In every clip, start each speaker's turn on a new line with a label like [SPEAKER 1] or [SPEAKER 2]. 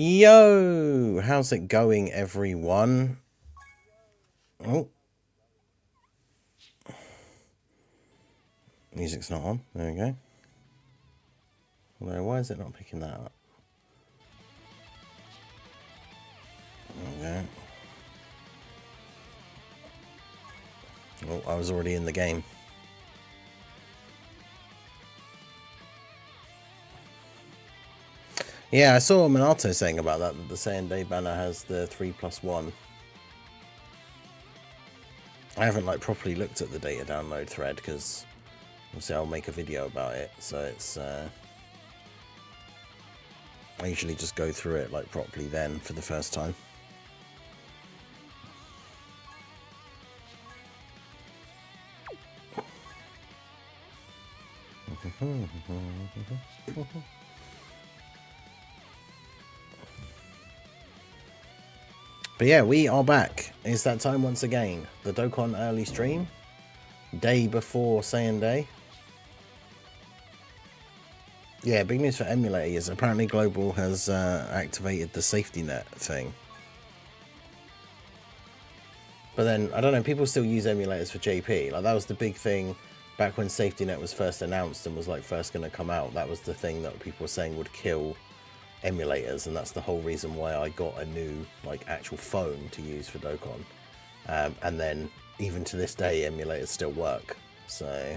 [SPEAKER 1] Yo, how's it going, everyone? Oh, music's not on. There we go. Although, why is it not picking that up? Okay. Oh, I was already in the game. Yeah, I saw Minato saying about that the Saiyan Day banner has the 3+1. I haven't properly looked at the data download thread because obviously I'll make a video about it. So it's I usually just go through it properly then for the first time. But yeah, we are back. It's that time once again. The Dokkan early stream. Day before Saiyan Day. Yeah, big news for emulators. Apparently Global has activated the safety net thing. But then, I don't know, people still use emulators for JP. That was the big thing back when safety net was first announced and was first going to come out. That was the thing that people were saying would kill emulators, and that's the whole reason why I got a new actual phone to use for Dokkan. And then even to this day emulators still work, so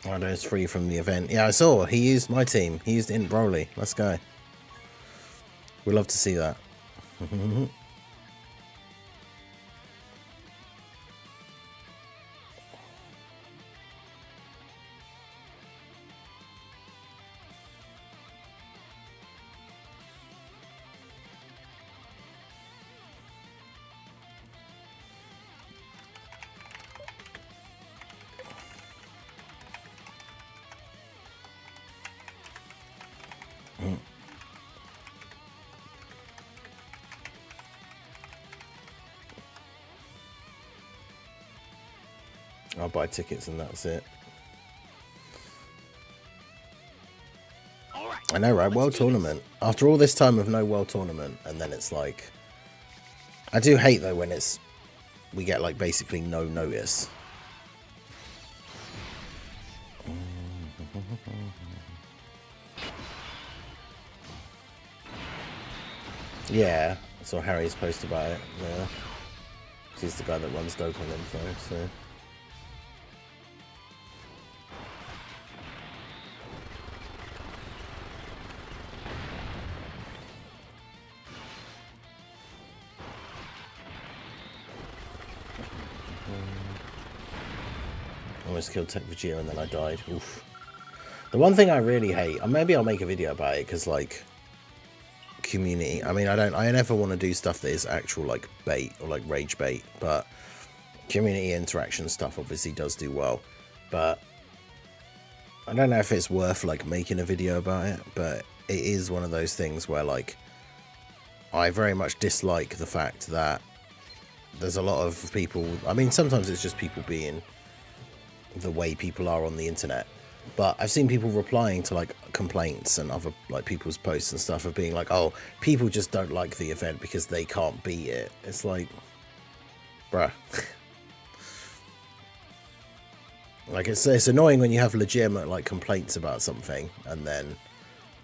[SPEAKER 1] oh, no, it's free from the event. Yeah, I saw he used my team. He used Int Broly. Let's go. We'd love to see that. I'll buy tickets and that's it. I know, right? World Tournament. After all this time of no World Tournament, and then it's I do hate though when we get basically no notice. Yeah, I saw Harry's post about it. Yeah, he's the guy that runs Dokkan Info, so. Almost killed Tech Vegeta and then I died. Oof. The one thing I really hate, and maybe I'll make a video about it, because community. I mean, I never want to do stuff that is actual bait or rage bait, but community interaction stuff obviously does do well. But I don't know if it's worth making a video about it, but it is one of those things where I very much dislike the fact that there's a lot of people. I mean, sometimes it's just people being the way people are on the internet, but I've seen people replying to complaints and other people's posts and stuff of being oh, people just don't like the event because they can't beat it. It's bruh. It's annoying when you have legitimate complaints about something and then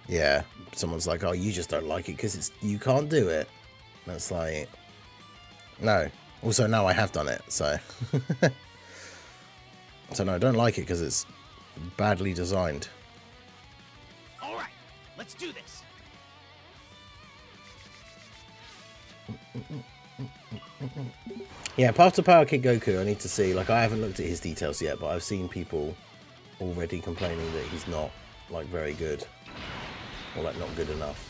[SPEAKER 1] yeah, someone's oh, you just don't like it because you can't do it. That's no. Also, now I have done it, so so no, I don't like it because it's badly designed.
[SPEAKER 2] All right, let's do this.
[SPEAKER 1] Yeah, Path to Power Kid Goku, I need to see. I haven't looked at his details yet, but I've seen people already complaining that he's not very good or not good enough.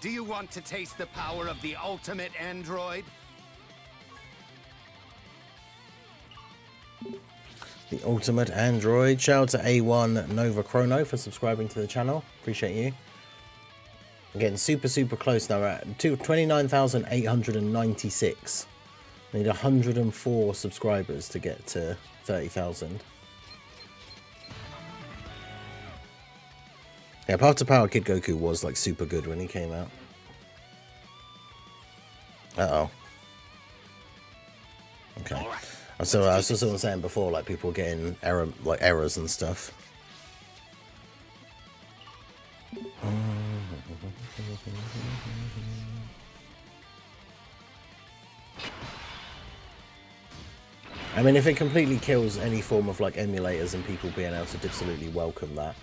[SPEAKER 2] Do you want to taste the power of the ultimate android?
[SPEAKER 1] The ultimate android. Shout out to A1 Nova Chrono for subscribing to the channel. Appreciate you. I'm getting super close now. We're at 29,896. Need 104 subscribers to get to 30,000. Yeah, Path to Power Kid Goku was like super good when he came out. Uh-oh. Okay.
[SPEAKER 2] Right,
[SPEAKER 1] So I was just saying before, like people getting errors and stuff. I mean, if it completely kills any form of like emulators and people being able to absolutely welcome that.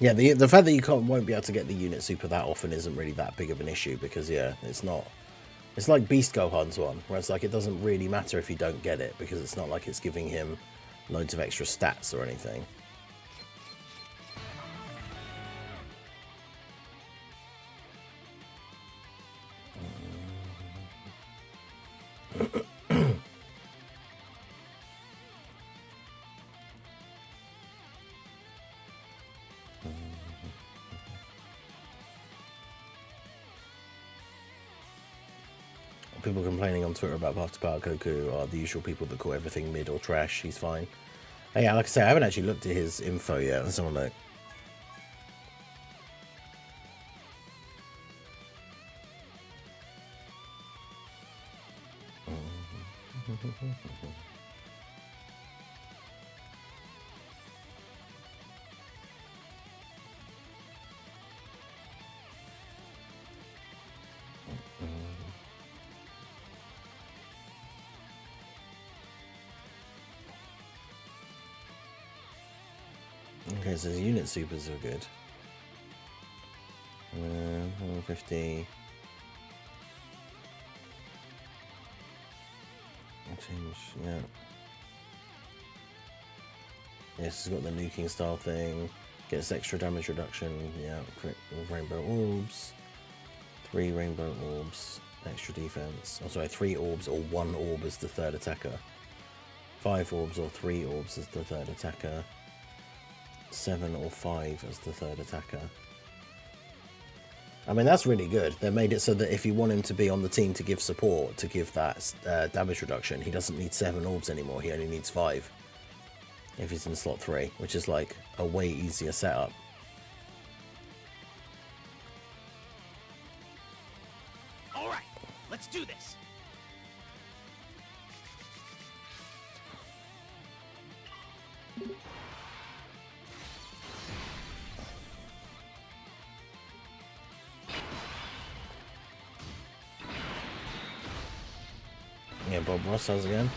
[SPEAKER 1] Yeah, the fact that you won't be able to get the unit super that often isn't really that big of an issue because yeah, it's not. It's like Beast Gohan's one, where it's like it doesn't really matter if you don't get it because it's not like it's giving him loads of extra stats or anything. People complaining on Twitter about Path to Power Goku are the usual people that call everything mid or trash. He's fine. Oh, yeah, like I say, I haven't actually looked at his info yet. Let's have a look. Okay, so his unit supers are good. 150. Change, yeah. Yes, he's got the nuking style thing. Gets extra damage reduction. Yeah, quick rainbow orbs. 3 rainbow orbs. Extra defense. Oh, sorry, 3 orbs or 1 orb as the third attacker. 5 orbs or 3 orbs as the third attacker. 7 or 5 as the third attacker. I mean, that's really good. They made it so that if you want him to be on the team to give support, to give that damage reduction, he doesn't need 7 orbs anymore. He only needs 5 if he's in slot 3, which is like a way easier setup.
[SPEAKER 2] All right, let's do this.
[SPEAKER 1] Yeah, Bob Ross has again.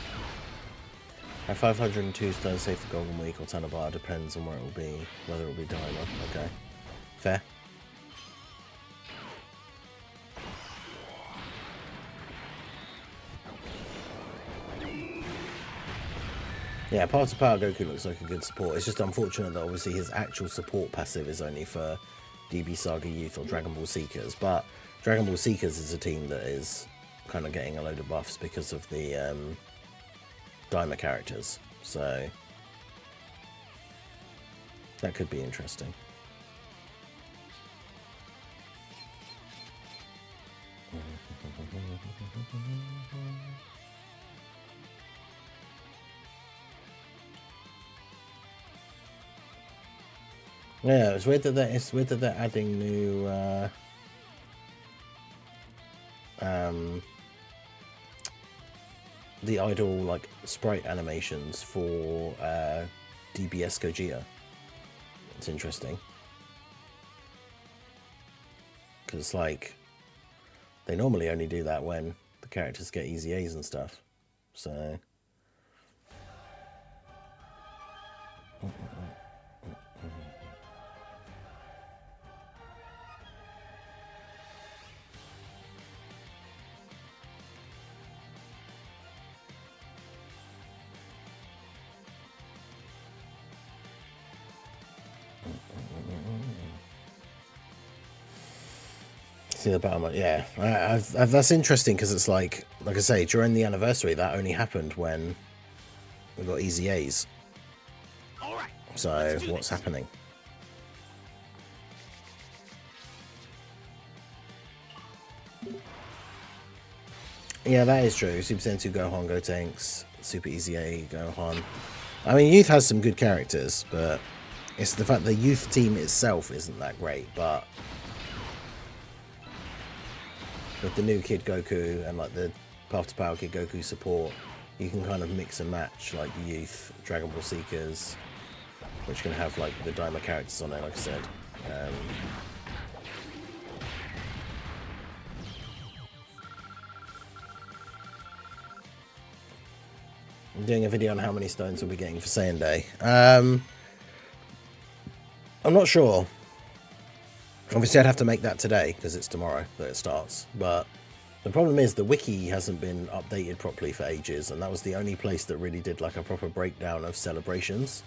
[SPEAKER 1] At 502 stones safe for Golden Week or Tanabar, depends on where it will be, whether it will be Diamond. Okay. Fair. Yeah, Path to Power Goku looks like a good support. It's just unfortunate that obviously his actual support passive is only for DB Saga Youth or Dragon Ball Seekers, but Dragon Ball Seekers is a team that is kind of getting a load of buffs because of the Daima characters, so that could be interesting. Yeah, it's weird that they're adding new the idle like sprite animations for DBS Gogeta. It's interesting because like they normally only do that when the characters get easy A's and stuff. So see the bottom. Yeah, that's interesting because it's like I say, during the anniversary, that only happened when we got easy A's.
[SPEAKER 2] All right.
[SPEAKER 1] So what's happening? Yeah, that is true. Super Saiyan 2 Gohan, Gotenks, Super Easy A Gohan. I mean, Youth has some good characters, but it's the fact the Youth team itself isn't that great. But with the new Kid Goku and like the Path to Power Kid Goku support, you can kind of mix and match like Youth, Dragon Ball Seekers, which can have like the Daima characters on there, like I said. I'm doing a video on how many stones we'll be getting for Saiyan Day. I'm not sure. Obviously, I'd have to make that today because it's tomorrow that it starts. But the problem is the wiki hasn't been updated properly for ages, and that was the only place that really did like a proper breakdown of celebrations.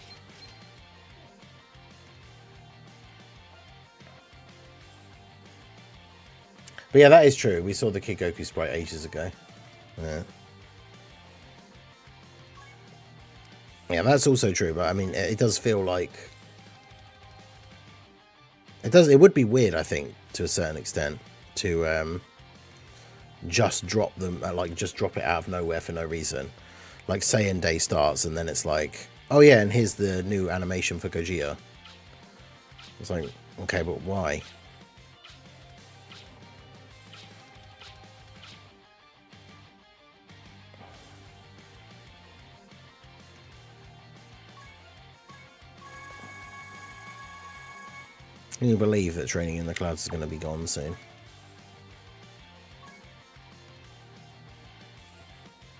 [SPEAKER 1] But yeah, that is true. We saw the Kid Goku sprite ages ago. Yeah. Yeah, that's also true, but I mean, it does feel like it would be weird, I think, to a certain extent, to just drop them, like just drop it out of nowhere for no reason. Like Saiyan Day starts, and then it's like, oh yeah, and here's the new animation for Gogeta. It's like, okay, but why? Can you believe that Training in the Clouds is going to be gone soon?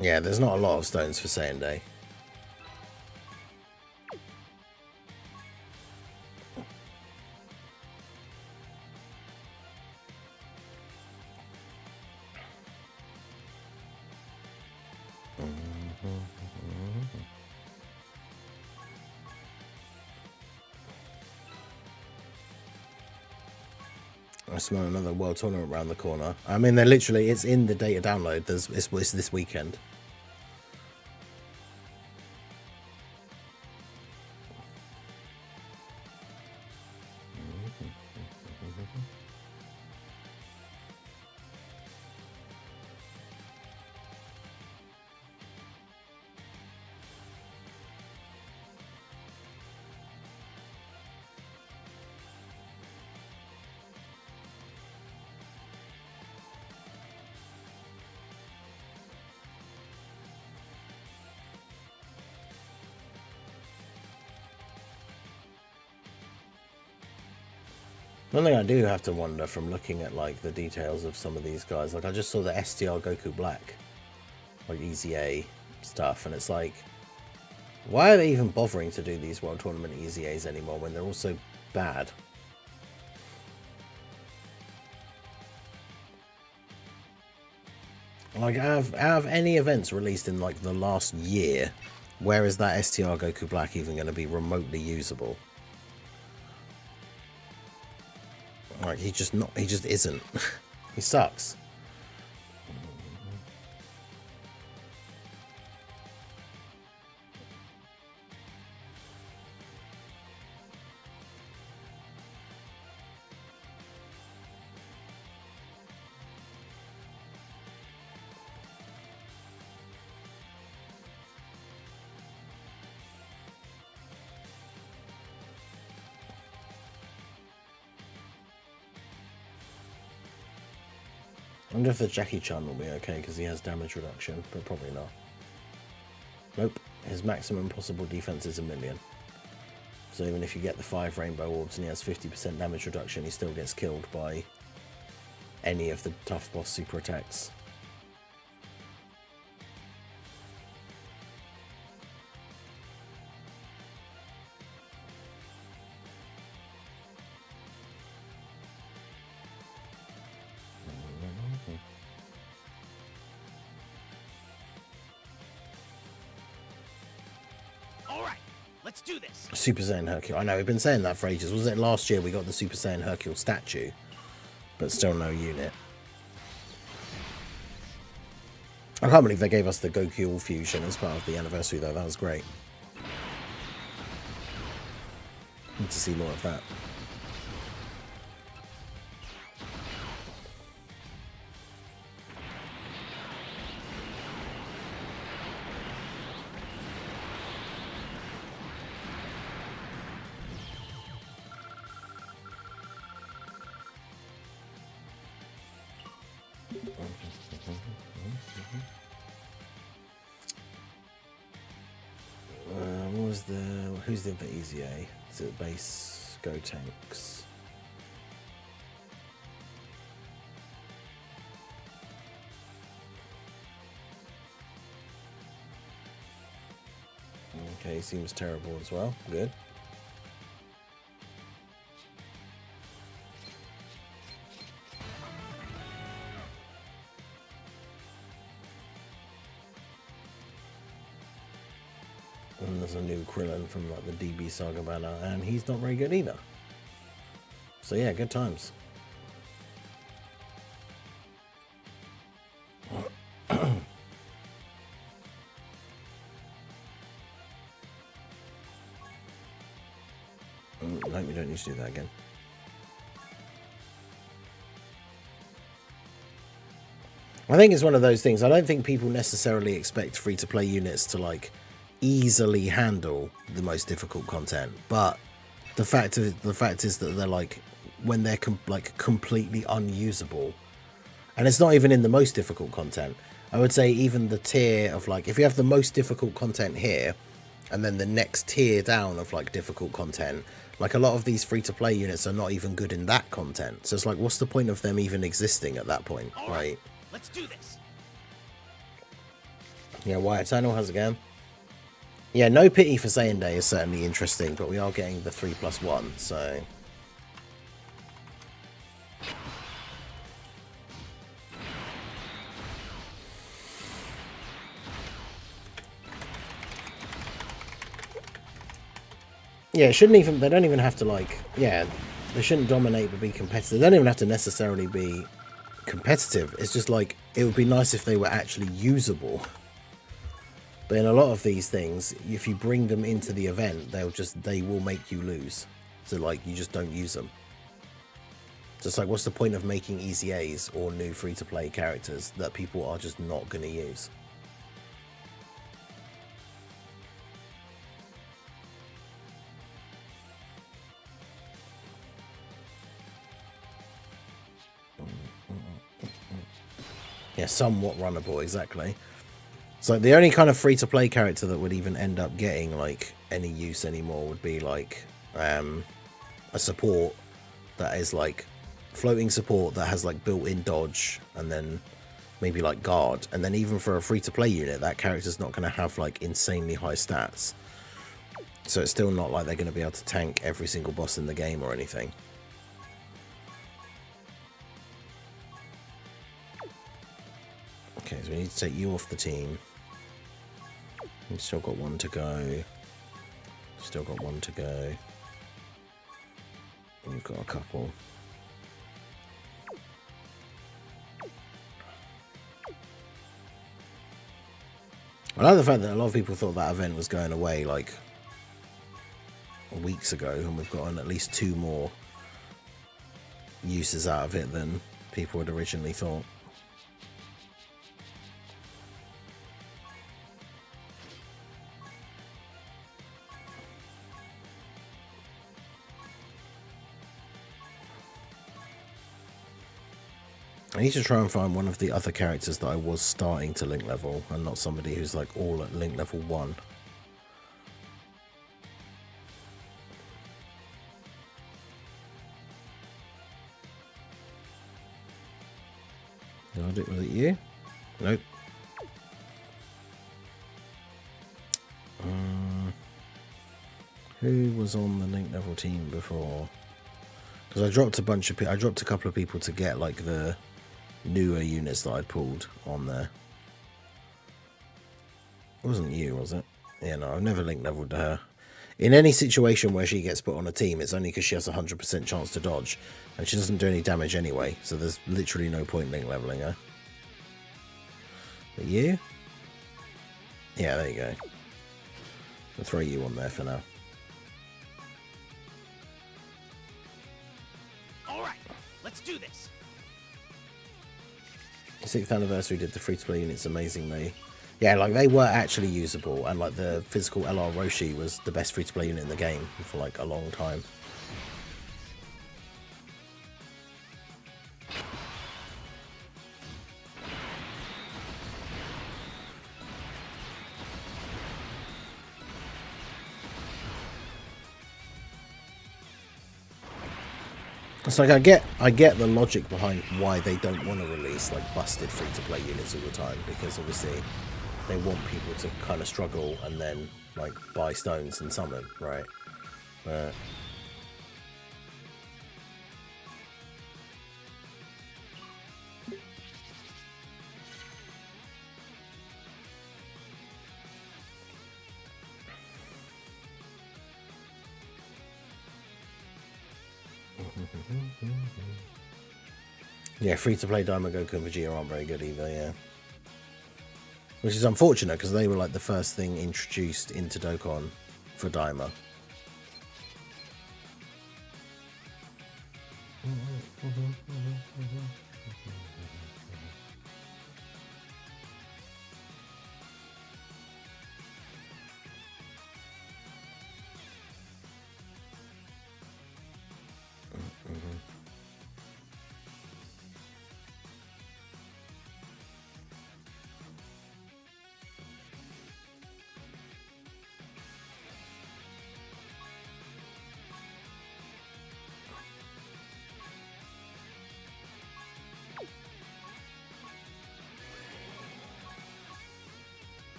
[SPEAKER 1] Yeah, there's not a lot of stones for Saiyan Day. I smell another World Tournament around the corner. I mean, they're literally, it's in the data download. It's this weekend. One thing I do have to wonder from looking at like the details of some of these guys, like I just saw the STR Goku Black, like Easy A stuff, and it's like, why are they even bothering to do these World Tournament Easy A's anymore when they're all so bad? Like out of any events released in like the last year, where is that STR Goku Black even going to be remotely usable? Like he just isn't. He sucks. wonder if the Jackie-chan will be okay because he has damage reduction, but probably not. Nope. His maximum possible defense is 1,000,000. So even if you get the 5 rainbow orbs and he has 50% damage reduction, he still gets killed by any of the tough boss super attacks.
[SPEAKER 2] Let's do this.
[SPEAKER 1] Super Saiyan Hercule. I know, we've been saying that for ages. Wasn't it last year we got the Super Saiyan Hercule statue, but still no unit? I can't believe they gave us the Goku All Fusion as part of the anniversary though. That was great. Need to see more of that. Who's the easy A? Is it base go tanks? Okay, seems terrible as well. Good. And there's a new Krillin from like the DB Saga banner, and he's not very good either. So yeah, good times. No, we don't need to do that again. I think it's one of those things. I don't think people necessarily expect free-to-play units to like easily handle the most difficult content, but the fact is that they're like, when they're completely unusable, and it's not even in the most difficult content. I would say even the tier of like, if you have the most difficult content here, and then the next tier down of like difficult content, like a lot of these free-to-play units are not even good in that content. So it's like, what's the point of them even existing at that point, right?
[SPEAKER 2] Let's do this.
[SPEAKER 1] Yeah, White Eternal has a game. Yeah, no pity for Saiyan Day is certainly interesting, but we are getting the 3+1, so... Yeah, it shouldn't even... They don't even have to, like... Yeah, they shouldn't dominate but be competitive. They don't even have to necessarily be competitive. It's just, like, it would be nice if they were actually usable. But in a lot of these things, if you bring them into the event, they will make you lose. So like, you just don't use them. Just like, what's the point of making easy A's or new free-to-play characters that people are just not going to use? Yeah, somewhat runnable, exactly. So the only kind of free-to-play character that would even end up getting like any use anymore would be like a support that is like floating support that has like built-in dodge, and then maybe like guard, and then even for a free-to-play unit, that character's not going to have like insanely high stats. So it's still not like they're going to be able to tank every single boss in the game or anything. Okay, so we need to take you off the team. We've still got one to go. Still got one to go. And you've got a couple. I like the fact that a lot of people thought that event was going away like weeks ago, and we've gotten at least 2 more uses out of it than people had originally thought. I need to try and find one of the other characters that I was starting to link level, and not somebody who's like all at link level 1. Was it you? Nope. Who was on the link level team before? Because I dropped I dropped a couple of people to get like the newer units that I'd pulled on there. It wasn't you, was it? Yeah, no, I've never link leveled to her. In any situation where she gets put on a team, it's only because she has a 100% chance to dodge, and she doesn't do any damage anyway, so there's literally no point link leveling her. But you? Yeah, there you go. I'll throw you on there for now.
[SPEAKER 2] Alright, let's do this.
[SPEAKER 1] The 6th anniversary did the free-to-play units amazingly. Yeah, like they were actually usable, and like the physical LR Roshi was the best free-to-play unit in the game for like a long time. It's like I get the logic behind why they don't want to release like busted free-to-play units all the time, because obviously they want people to kind of struggle and then like buy stones and summon, right? But yeah, free-to-play Daima, Goku and Vegeta aren't very good either, yeah. Which is unfortunate, because they were like the first thing introduced into Dokkan for Daima.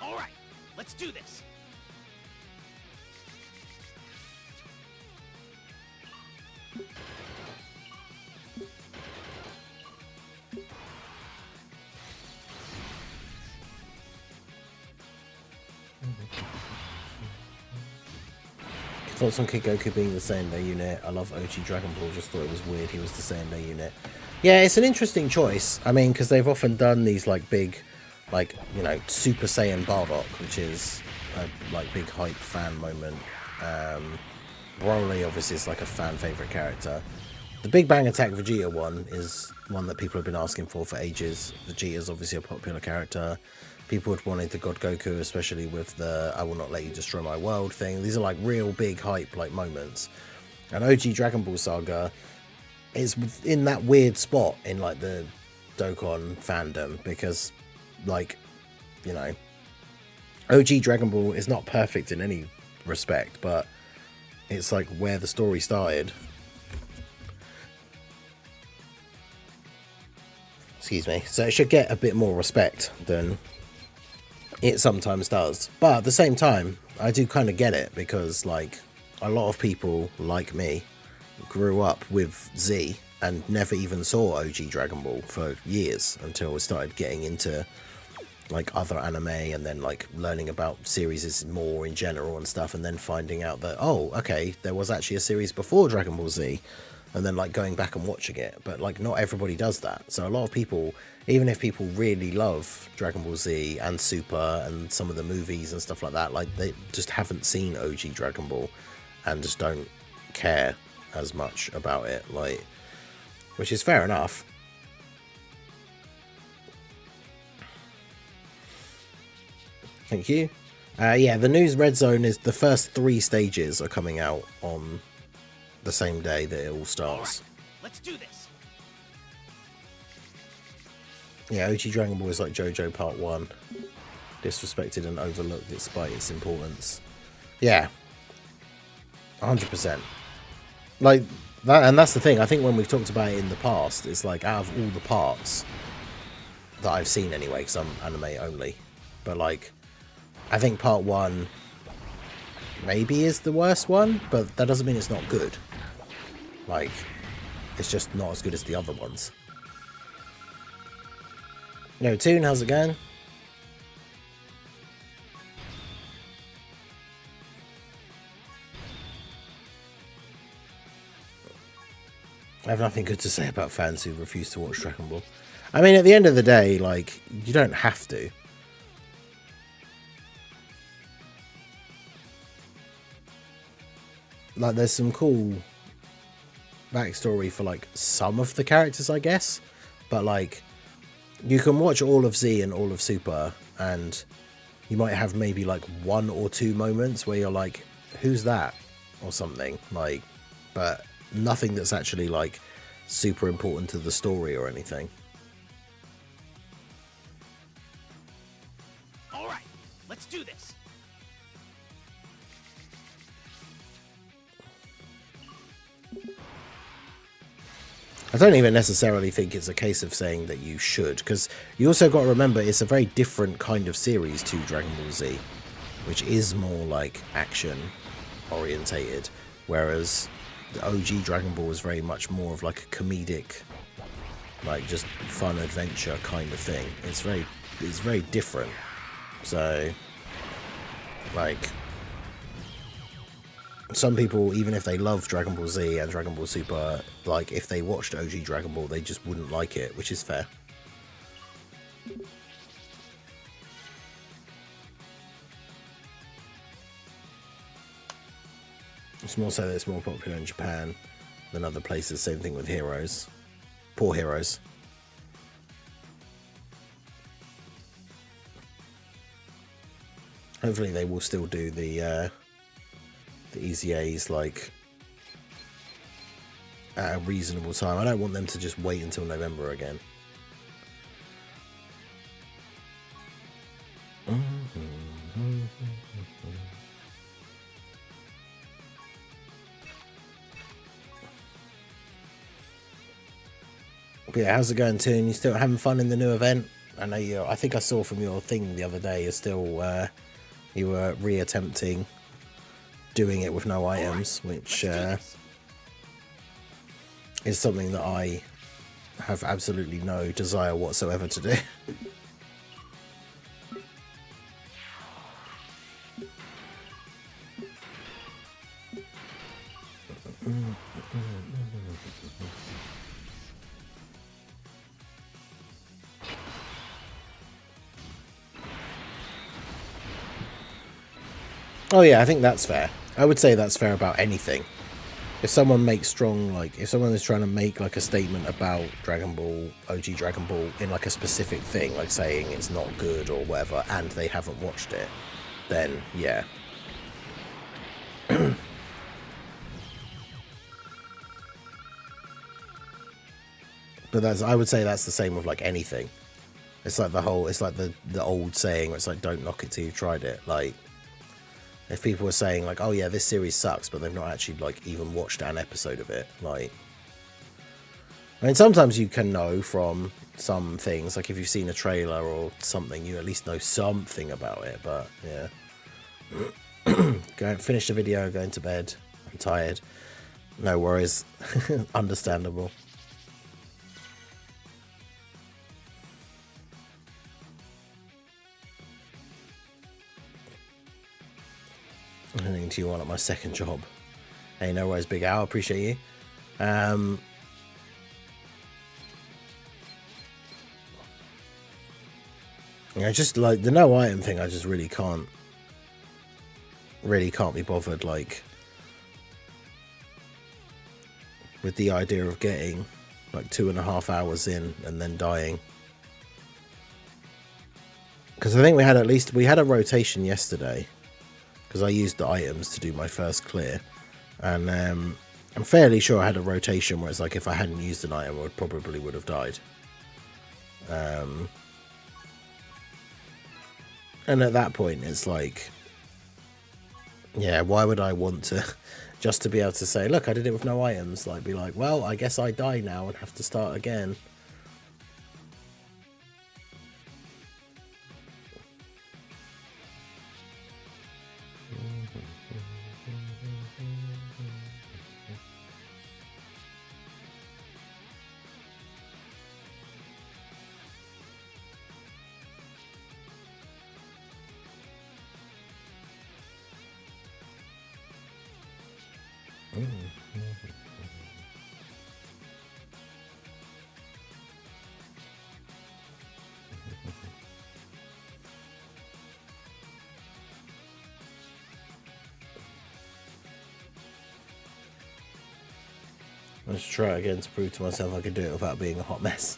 [SPEAKER 2] Alright, let's do this.
[SPEAKER 1] Thoughts on Kid Goku being the Saiyan Day unit? I love OG Dragon Ball, just thought it was weird he was the Saiyan Day unit. Yeah, it's an interesting choice. I mean, because they've often done these like big, like, you know, Super Saiyan Bardock, which is a like big hype fan moment. Broly obviously is like a fan favorite character. The Big Bang Attack Vegeta one is one that people have been asking for ages. Vegeta's obviously a popular character. People had wanted the God Goku, especially with the I will not let you destroy my world thing. These are like real big hype like moments. And OG Dragon Ball Saga is in that weird spot in like the Dokkan fandom, because like, you know, OG Dragon Ball is not perfect in any respect, but it's like where the story started. Excuse me. So it should get a bit more respect than it sometimes does. But at the same time, I do kind of get it, because like a lot of people like me grew up with Z and never even saw OG Dragon Ball for years until we started getting into like other anime, and then like learning about series more in general and stuff, and then finding out that, oh, okay, there was actually a series before Dragon Ball Z, and then like going back and watching it. But like not everybody does that. So a lot of people, even if people really love Dragon Ball Z and Super and some of the movies and stuff like that, like they just haven't seen OG Dragon Ball and just don't care as much about it, like, which is fair enough. Thank you. Yeah, the news red zone is the first 3 stages are coming out on the same day that it all starts.
[SPEAKER 2] All right, let's do this.
[SPEAKER 1] Yeah, OG Dragon Ball is like JoJo Part 1. Disrespected and overlooked despite its importance. Yeah. 100%. Like, that, and that's the thing. I think when we've talked about it in the past, it's like, out of all the parts that I've seen anyway, because I'm anime only, but like, I think Part 1 maybe is the worst one, but that doesn't mean it's not good. Like, it's just not as good as the other ones. Yo, Toon, how's it going? I have nothing good to say about fans who refuse to watch Dragon Ball. I mean, at the end of the day, like, you don't have to. Like, there's some cool backstory for, like, some of the characters, I guess. But, like, you can watch all of Z and all of Super, and you might have maybe, like, 1 or 2 moments where you're like, who's that? Or something. Like, but nothing that's actually, like, super important to the story or anything.
[SPEAKER 2] All right, let's do this.
[SPEAKER 1] I don't even necessarily think it's a case of saying that you should, because you also got to remember it's a very different kind of series to Dragon Ball Z, which is more like action orientated, whereas the OG Dragon Ball was very much more of like a comedic, like just fun adventure kind of thing. It's very different. So, like, some people, even if they love Dragon Ball Z and Dragon Ball Super, like, if they watched OG Dragon Ball, they just wouldn't like it, which is fair. It's more so that it's more popular in Japan than other places. Same thing with Heroes. Poor Heroes. Hopefully they will still do the Easy A's, like, at a reasonable time. I don't want them to just wait until November again. But yeah, how's it going, Toon? You still having fun in the new event? I know you. I think I saw from your thing the other day. You're still you were reattempting doing it with no items, which is something that I have absolutely no desire whatsoever to do. Oh yeah, I think that's fair. I would say that's fair about anything. If someone makes strong, like, if someone is trying to make, like, a statement about Dragon Ball, OG Dragon Ball, in, like, a specific thing, like saying it's not good or whatever, and they haven't watched it, then, yeah. But that's, I would say that's the same with, like, anything. It's like the whole, it's like the old saying where it's like, don't knock it till you've tried it. Like, if people are saying, like, oh yeah, this series sucks, but they've not actually, like, even watched an episode of it, like, I mean, sometimes you can know from some things, like if you've seen a trailer or something, you at least know something about it, but yeah. Go finish the video, going to bed. I'm tired. No worries. Understandable. I'm heading to you on at my second job. Hey, no worries, Big Al. Appreciate you. Yeah, just like the no item thing, I just really can't be bothered, like, with the idea of getting like 2.5 hours in and then dying. Because I think we had a rotation yesterday, because I used the items to do my first clear, and I'm fairly sure I had a rotation where it's like if I hadn't used an item, I probably would have died. And at that point, it's like, yeah, why would I want to just to be able to say, look, I did it with no items? Like, be like, well, I guess I die now and have to start again. Let's try it again to prove to myself I could do it without being a hot mess.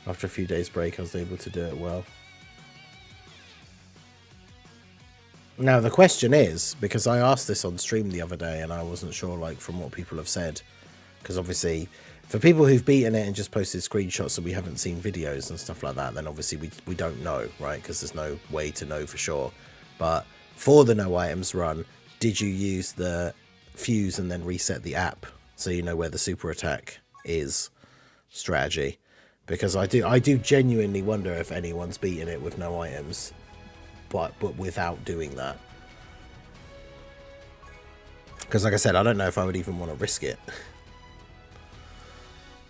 [SPEAKER 1] After a few days break, I was able to do it well. Now the question is, because I asked this on stream the other day and I wasn't sure, like, from what people have said, because obviously for people who've beaten it and just posted screenshots so we haven't seen videos and stuff like that, then obviously we don't know, right? Because there's no way to know for sure. But for the no items run, did you use the fuse and then reset the app so you know where the super attack is strategy? Because I do genuinely wonder if anyone's beaten it with no items, but without doing that. Because like I said, I don't know if I would even want to risk it.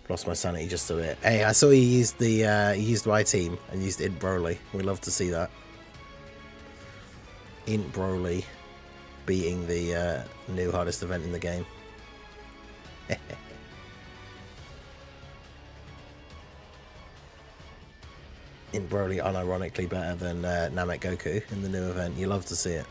[SPEAKER 1] Lost my sanity just a bit. Hey, I saw you used the he used my team and used Int Broly. We love to see that. Int Broly beating the new hardest event in the game. Int Broly unironically better than Namek Goku in the new event. You love to see it.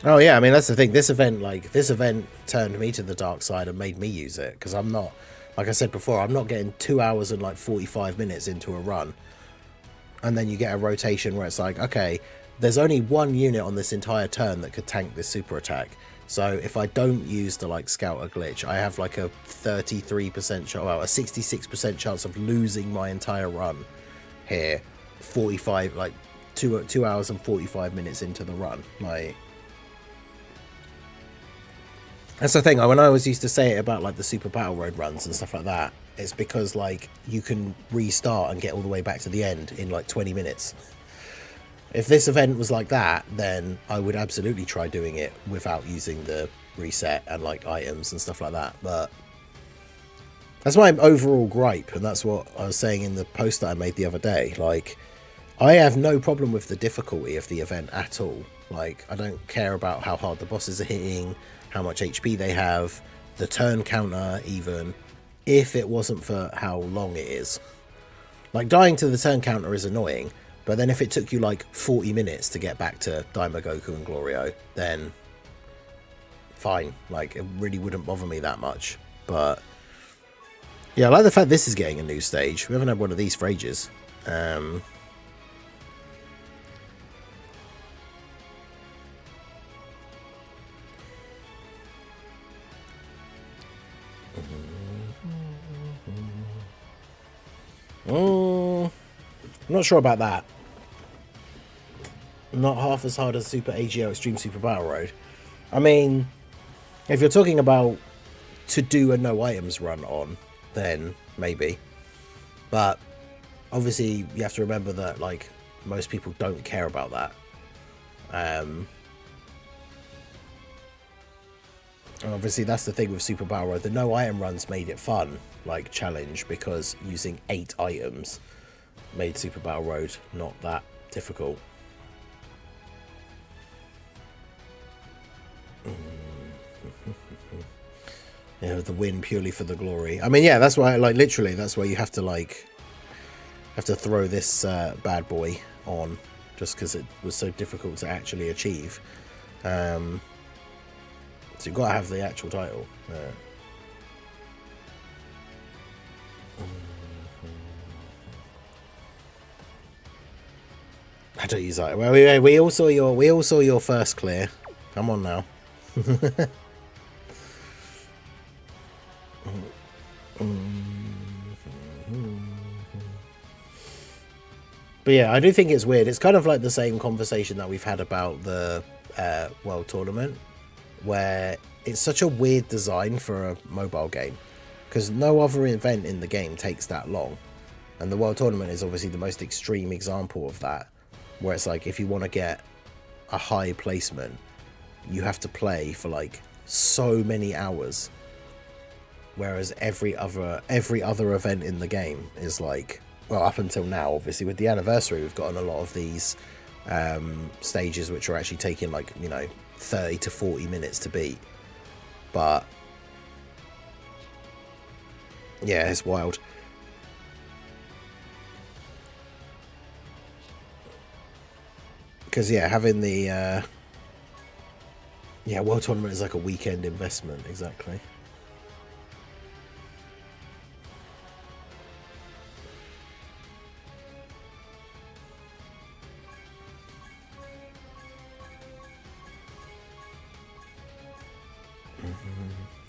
[SPEAKER 1] Oh yeah, I mean that's the thing. This event turned me to the dark side and made me use it, because I'm not, like I said before, I'm not getting 2 hours and like 45 minutes into a run, and then you get a rotation where it's like, okay, there's only one unit on this entire turn that could tank this super attack. So if I don't use the like scout or glitch, I have like a 33% chance, well, a 66% chance of losing my entire run here. 45, like 2 hours and 45 minutes into the run, like. That's the thing, when I always used to say it about like the Super Battle Road runs and stuff like that, it's because like you can restart and get all the way back to the end in like 20 minutes. If this event was like that, then I would absolutely try doing it without using the reset and like items and stuff like that. But that's my overall gripe, and that's what I was saying in the post that I made the other day. Like, I have no problem with the difficulty of the event at all. Like, I don't care about how hard the bosses are hitting, how much HP they have, the turn counter even, if it wasn't for how long it is. Like, dying to the turn counter is annoying, but then if it took you like 40 minutes to get back to Daima Goku and Glorio, then fine. Like, it really wouldn't bother me that much. But yeah, I like the fact this is getting a new stage. We haven't had one of these for ages. I'm not sure about that. Not half as hard as Super AGO Extreme Super Battle Road. I mean, if you're talking about to do a no items run on, then maybe. But obviously you have to remember that like most people don't care about that. And obviously that's the thing with Super Battle Road. The no item runs made it fun, like challenge, because using 8 items made Super Battle Road not that difficult. Yeah, the win purely for the glory. I mean, yeah, that's why, like, literally, that's why you have to, like, throw this bad boy on, just because it was so difficult to actually achieve. So you've got to have the actual title. Yeah. I don't use that. Well, we all saw your first clear. Come on now. But yeah, I do think it's weird. It's kind of like the same conversation that we've had about the World Tournament, where it's such a weird design for a mobile game, because no other event in the game takes that long. And the World Tournament is obviously the most extreme example of that, where it's like if you want to get a high placement, you have to play for like so many hours. Whereas every other event in the game is like, well, up until now, obviously with the anniversary, we've gotten a lot of these stages which are actually taking like, you know, 30 to 40 minutes to beat. But yeah, it's wild. Because yeah, having the World Tournament is like a weekend investment, exactly.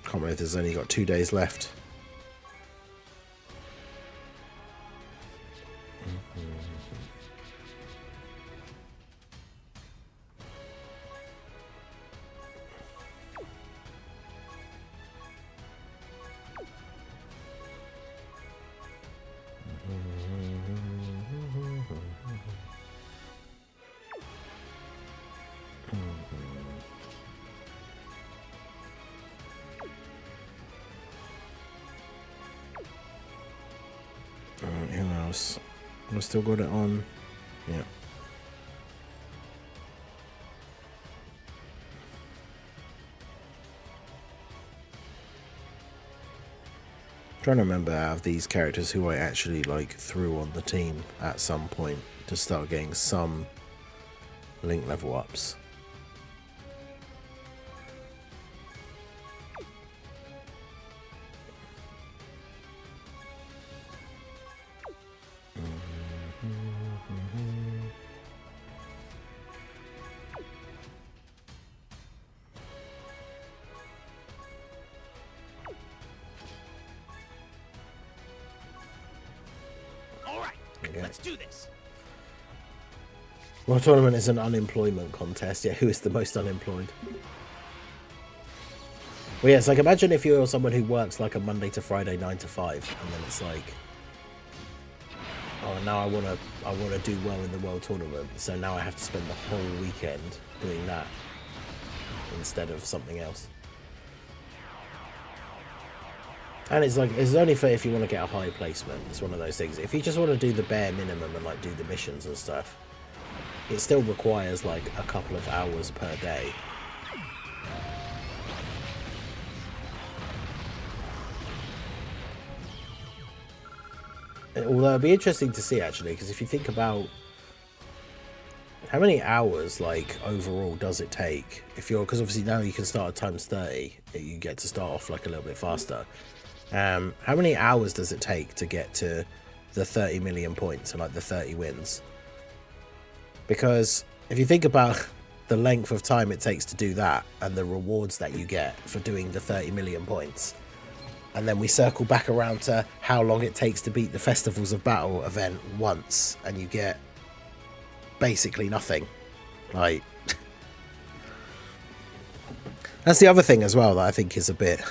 [SPEAKER 1] Can't believe there's only got 2 days left. Who else? I've still got it on. Yeah. Trying to remember out of these characters who I actually like threw on the team at some point to start getting some link level ups.
[SPEAKER 2] Let's do this.
[SPEAKER 1] World Tournament is an unemployment contest. Yeah, who is the most unemployed? Well, yeah, it's like, imagine if you're someone who works like a Monday to Friday 9 to 5, and then it's like, oh, now I wanna do well in the World Tournament, so now I have to spend the whole weekend doing that instead of something else. And it's like, it's only for if you want to get a high placement. It's one of those things. If you just want to do the bare minimum and like do the missions and stuff, it still requires like a couple of hours per day. Although it'd be interesting to see actually, because if you think about how many hours like overall does it take if you're, because obviously now you can start at times 30, you get to start off like a little bit faster. How many hours does it take to get to the 30 million points and like the 30 wins? Because if you think about the length of time it takes to do that and the rewards that you get for doing the 30 million points, and then we circle back around to how long it takes to beat the Festivals of Battle event once, and you get basically nothing. Like, that's the other thing as well that I think is a bit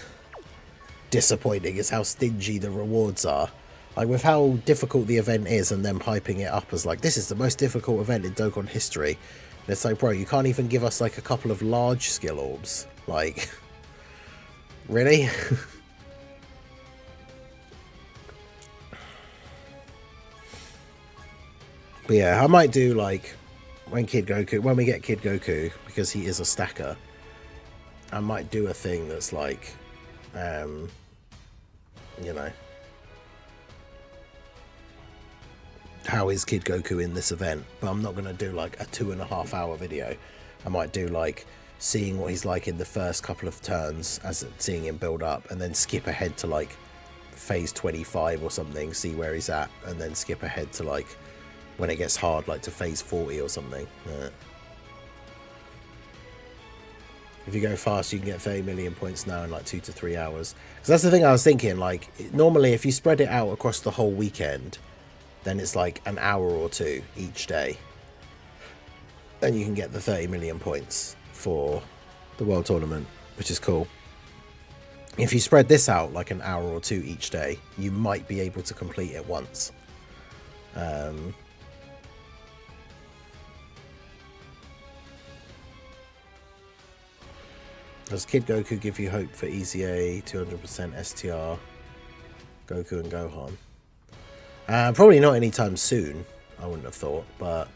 [SPEAKER 1] disappointing, is how stingy the rewards are. Like, with how difficult the event is and them hyping it up as like, this is the most difficult event in Dokkan history, and it's like, bro, you can't even give us like a couple of large skill orbs. Like, really? But yeah, I might do like when we get Kid Goku, because he is a stacker, I might do a thing that's like, you know, how is Kid Goku in this event? But I'm not going to do like a 2.5 hour video. I might do like seeing what he's like in the first couple of turns, as seeing him build up, and then skip ahead to like phase 25 or something, see where he's at, and then skip ahead to like when it gets hard, like to phase 40 or something. If you go fast, you can get 30 million points now in like 2 to 3 hours. Because that's the thing I was thinking, like normally if you spread it out across the whole weekend, then it's like an hour or two each day, and you can get the 30 million points for the World Tournament, which is cool. If you spread this out like an hour or two each day, you might be able to complete it once. Does Kid Goku give you hope for Easy A, 200% STR, Goku and Gohan? Probably not anytime soon, I wouldn't have thought, but...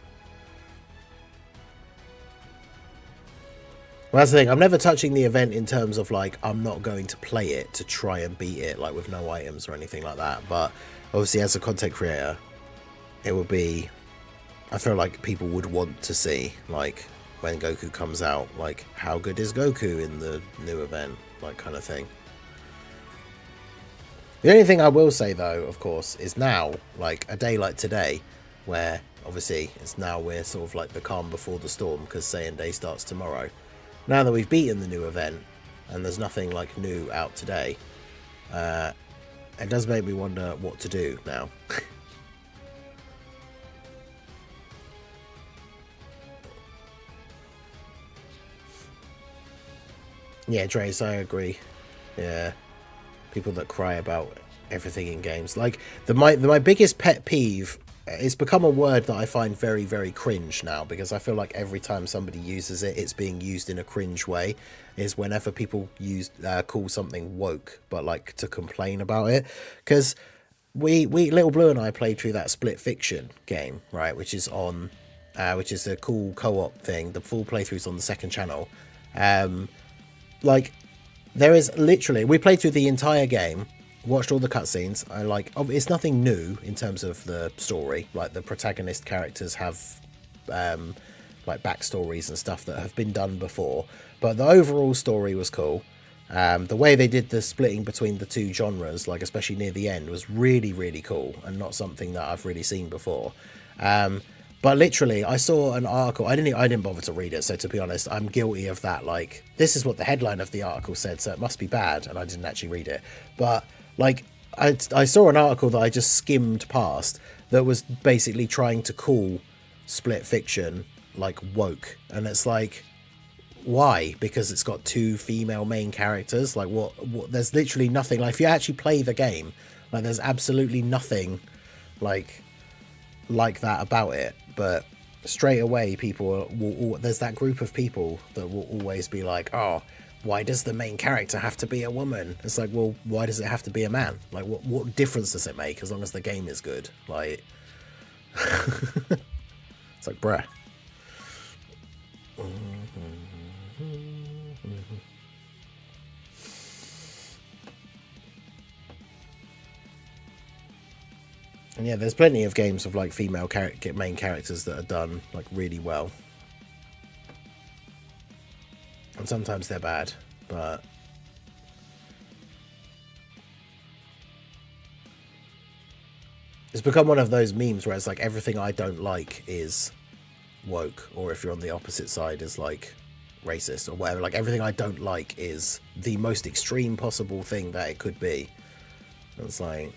[SPEAKER 1] Well, that's the thing, I'm never touching the event in terms of, like, I'm not going to play it to try and beat it, like, with no items or anything like that, but obviously as a content creator, it would be... I feel like people would want to see, like... when Goku comes out, like, how good is Goku in the new event, like, kind of thing. The only thing I will say, though, of course, is now, like, a day like today, where, obviously, it's now we're sort of like the calm before the storm, because Saiyan Day starts tomorrow. Now that we've beaten the new event, and there's nothing, like, new out today, it does make me wonder what to do now. Yeah, Trace, I agree. Yeah. People that cry about everything in games. Like, my biggest pet peeve, it's become a word that I find very, very cringe now, because I feel like every time somebody uses it, it's being used in a cringe way, is whenever people call something woke, but, like, to complain about it. Because we Little Blue and I played through that Split Fiction game, right, which is on, which is a cool co-op thing. The full playthrough's on the second channel. Like, there is literally, we played through the entire game, watched all the cutscenes. I like, it's nothing new in terms of the story. Like, the protagonist characters have like backstories and stuff that have been done before, but the overall story was cool. The way they did the splitting between the two genres, like especially near the end, was really, really cool, and not something that I've really seen before. But literally, I saw an article. I didn't bother to read it, so to be honest, I'm guilty of that. Like, this is what the headline of the article said, so it must be bad, and I didn't actually read it. But, like, I saw an article that I just skimmed past that was basically trying to call Split Fiction, like, woke. And it's like, why? Because it's got two female main characters? Like, what? There's literally nothing. Like, if you actually play the game, like, there's absolutely nothing, like that about it. But straight away, people will, there's that group of people that will always be like, oh, why does the main character have to be a woman? It's like, well, why does it have to be a man? Like, what difference does it make as long as the game is good? Like, it's like, bruh. And yeah, there's plenty of games of like female main characters that are done like really well, and sometimes they're bad, but it's become one of those memes where it's like everything I don't like is woke, or if you're on the opposite side is like racist or whatever. Like, everything I don't like is the most extreme possible thing that it could be. It's like,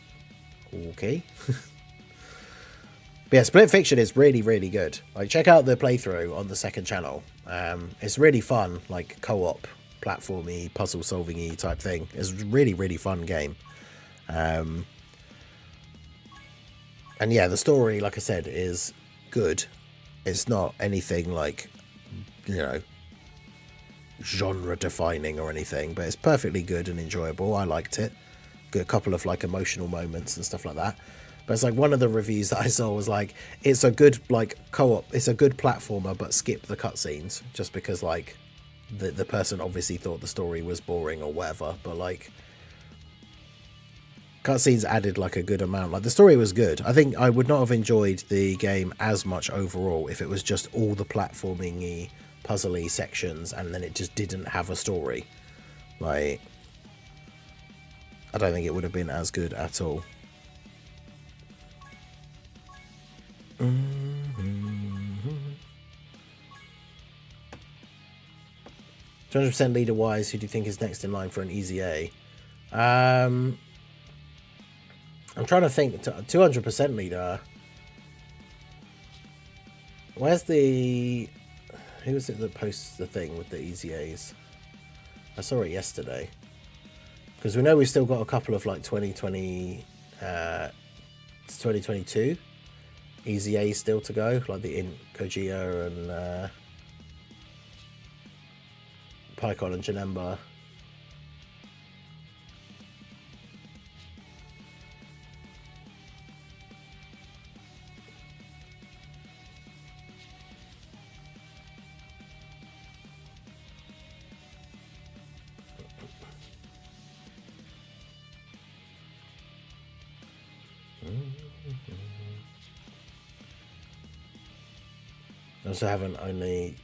[SPEAKER 1] okay. But yeah, Split Fiction is really, really good. Like, check out the playthrough on the second channel. It's really fun, like co-op, platformy, puzzle solving-y type thing. It's a really, really fun game. And yeah, the story, like I said, is good. It's not anything like, you know, genre defining or anything, but it's perfectly good and enjoyable. I liked it. Got a couple of like emotional moments and stuff like that. But it's like one of the reviews that I saw was like, it's a good like co-op, it's a good platformer, but skip the cutscenes, just because like the person obviously thought the story was boring or whatever. But like, cutscenes added like a good amount. Like, the story was good. I think I would not have enjoyed the game as much overall if it was just all the platforming-y puzzly sections, and then it just didn't have a story. Like, I don't think it would have been as good at all. 200% leader wise, who do you think is next in line for an easy A? I'm trying to think. 200% leader. Where's the... Who is it that posts the thing with the easy A's? I saw it yesterday. Because we know we've still got a couple of like 2022 easy A's still to go. Like the Int, Gogeta and Pycon and Janemba. I also haven't only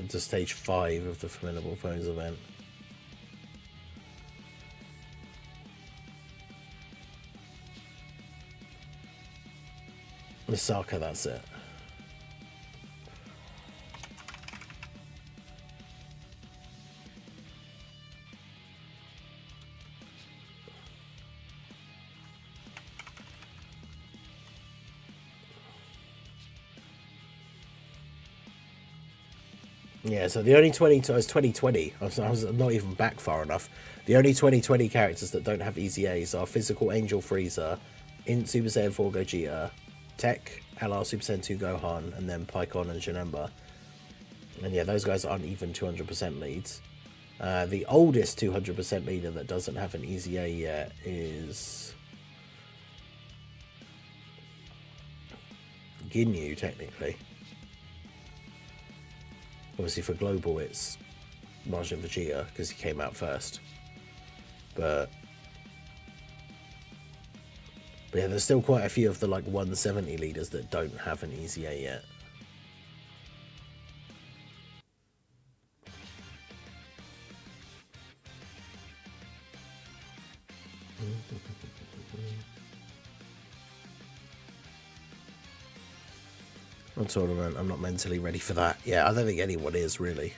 [SPEAKER 1] to stage 5 of the Formidable Foes event. Misaka, that's it. Yeah, so the only 2020, I was not even back far enough. The only 2020 characters that don't have easy A's are Physical Angel Frieza, Int Super Saiyan 4 Gogeta, Tech, LR Super Saiyan 2 Gohan, and then Pycon and Janemba. And yeah, those guys aren't even 200% leads. The oldest 200% leader that doesn't have an easy A yet is Ginyu, technically. Obviously for global it's Majin Vegeta because he came out first. But yeah, there's still quite a few of the like 170 leaders that don't have an easy A yet. On tournament, I'm not mentally ready for that. Yeah, I don't think anyone is really.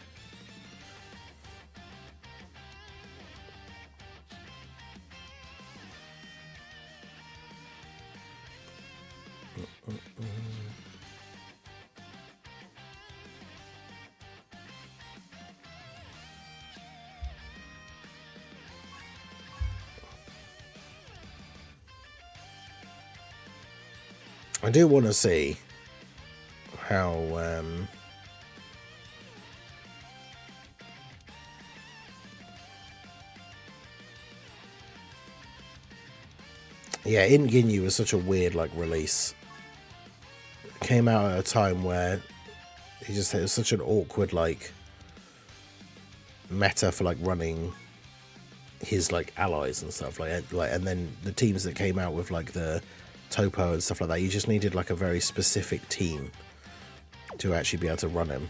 [SPEAKER 1] I do want to see how yeah, In Ginyu was such a weird like release. It came out at a time where it was such an awkward like meta for like running his like allies and stuff like and then the teams that came out with like the Topo and stuff like that, you just needed like a very specific team to actually be able to run him.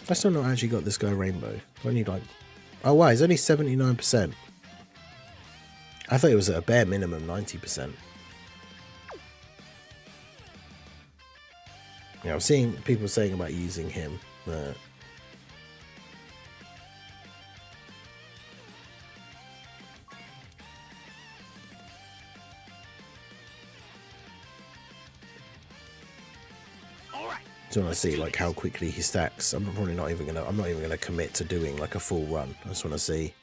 [SPEAKER 1] I still not actually got this guy Rainbow. Only like, oh wow, he's only 79%. I thought it was at a bare minimum 90%. Yeah, I'm seeing people saying about using him. I want to see like how quickly he stacks. I'm not even gonna commit to doing like a full run. I just want to see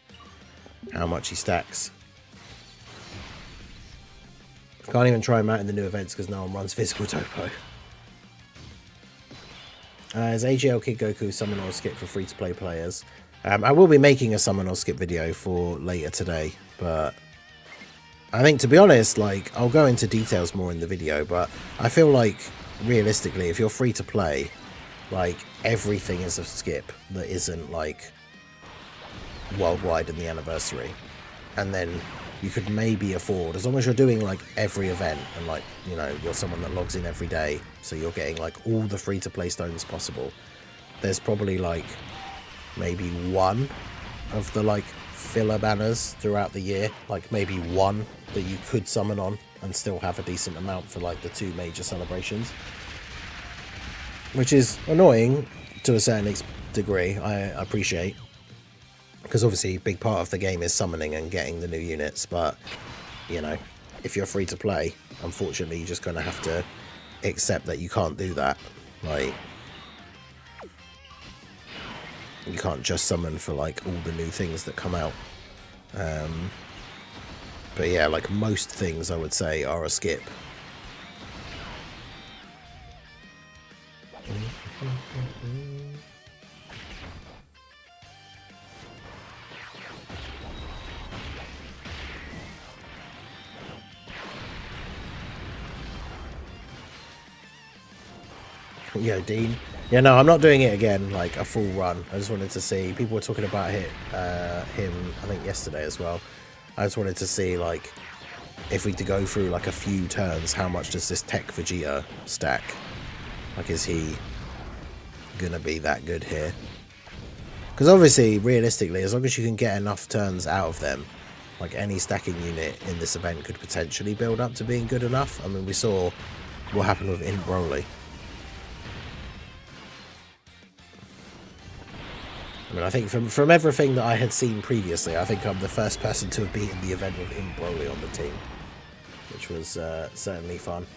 [SPEAKER 1] how much he stacks. Can't even try him out in the new events because no one runs physical Topo. Is AGL Kid Goku summon or skip for free to play players? I will be making a summon or skip video for later today, but I think, to be honest, like, I'll go into details more in the video, but I feel like realistically, if you're free to play, like, everything is a skip that isn't like worldwide in the anniversary. And then you could maybe afford, as long as you're doing like every event and like, you know, you're someone that logs in every day, so you're getting like all the free-to-play stones possible. There's probably like maybe one of the like filler banners throughout the year, like maybe one that you could summon on and still have a decent amount for like the 2 major celebrations, which is annoying to a certain degree. I appreciate, because obviously a big part of the game is summoning and getting the new units, but you know, if you're free to play, unfortunately you're just gonna have to accept that you can't do that. Like, you can't just summon for like all the new things that come out. But yeah, like most things I would say are a skip. Yo, Dean. Yeah, no, I'm not doing it again, like a full run. I just wanted to see. People were talking about him, I think yesterday as well. I just wanted to see, like, if we to go through like a few turns, how much does this Tech Vegeta stack? Like, is he gonna be that good here? Because obviously, realistically, as long as you can get enough turns out of them, like any stacking unit in this event could potentially build up to being good enough. I mean, we saw what happened with Broly. I mean, I think from everything that I had seen previously, I think I'm the first person to have beaten the event with Broly on the team, which was certainly fun.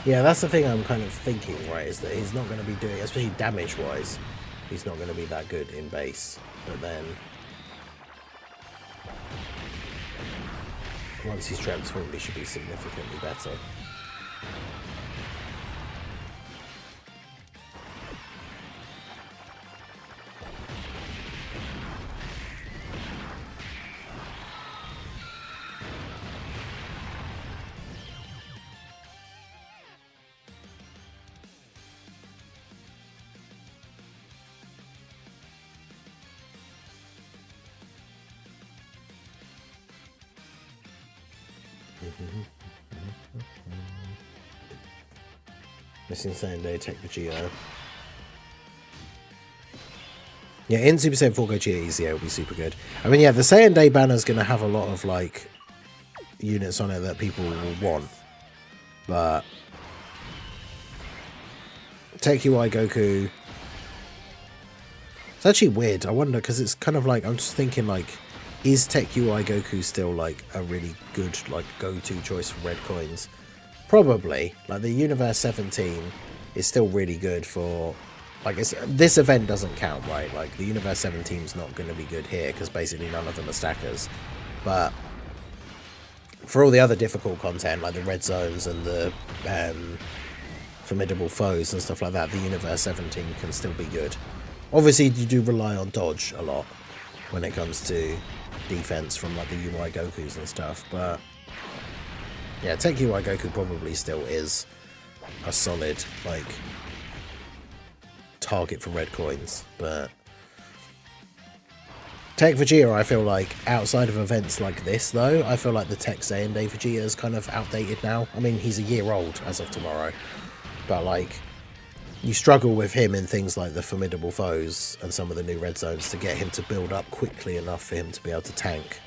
[SPEAKER 1] Yeah, that's the thing I'm kind of thinking, right, is that he's not going to be doing, especially damage-wise, he's not going to be that good in base. But then, once he's transformed, he should be significantly better. Missing Saiyan Day, Tech Vegeta. Yeah, in Super Saiyan 4 Gogeta, yeah, it'll be super good. I mean, yeah, the Saiyan Day banner's going to have a lot of, like, units on it that people will want. But Tech UI Goku... It's actually weird. I wonder, because it's kind of like, I'm just thinking, like, is Tech UI Goku still, like, a really good, like, go-to choice for red coins? Probably. Like, the Universe 17 is still really good for... Like, this event doesn't count, right? Like, the Universe 17 is not going to be good here, because basically none of them are stackers. But for all the other difficult content, like the red zones and the formidable foes and stuff like that, the Universe 17 can still be good. Obviously, you do rely on dodge a lot when it comes to defense from, like, the UI Gokus and stuff, but... Yeah, Tech UI Goku probably still is a solid, like, target for red coins, but Tech Vegeta, I feel like, outside of events like this, though, I feel like the Tech Saiyan Day Vegeta is kind of outdated now. I mean, he's a year old as of tomorrow, but, like, you struggle with him in things like the formidable foes and some of the new red zones to get him to build up quickly enough for him to be able to tank.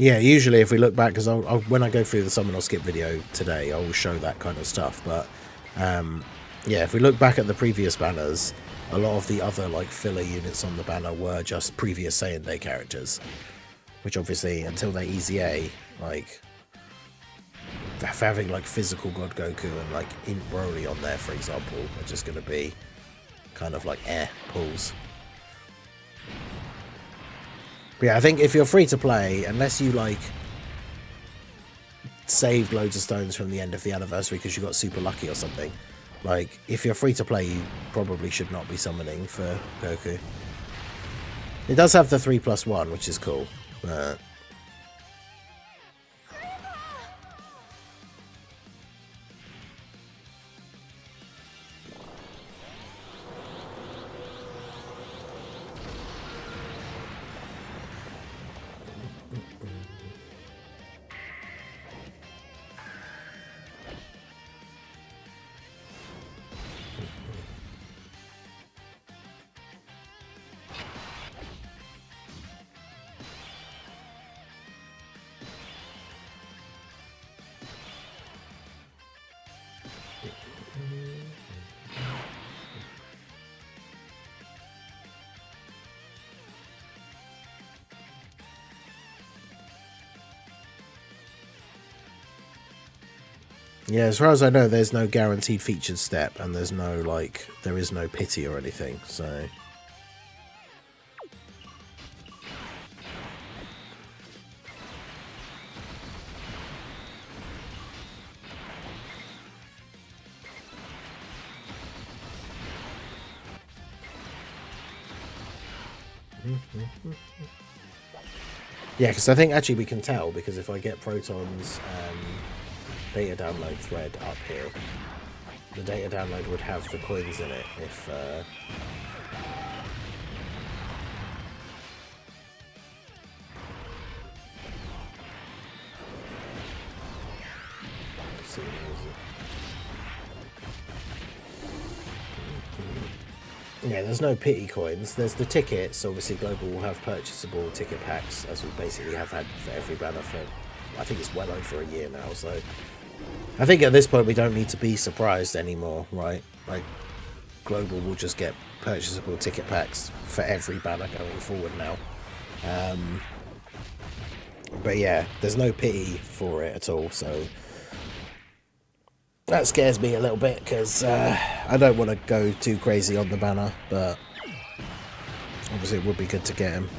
[SPEAKER 1] Yeah, usually if we look back, because when I go through the summon or skip video today, I will show that kind of stuff. But yeah, if we look back at the previous banners, a lot of the other like filler units on the banner were just previous Saiyan Day characters, which obviously until they EZA, like having like physical God Goku and like Imp Broly on there, for example, are just going to be kind of like pulls. But yeah, I think if you're free to play, unless you like saved loads of stones from the end of the anniversary because you got super lucky or something, like if you're free to play, you probably should not be summoning for Goku. It does have the 3+1, which is cool, but yeah, as far as I know, there's no guaranteed featured step, and there's no like, there is no pity or anything. So yeah, because I think actually we can tell, because if I get Proton's data download thread up here, the data download would have the coins in it if let's see, where is it? Yeah, there's no pity coins. There's the tickets. Obviously, Global will have purchasable ticket packs, as we basically have had for every banner for, I think it's well over a year now. So I think at this point we don't need to be surprised anymore, right? Like, Global will just get purchasable ticket packs for every banner going forward now. But yeah, there's no pity for it at all, so that scares me a little bit, because I don't want to go too crazy on the banner, but obviously it would be good to get him.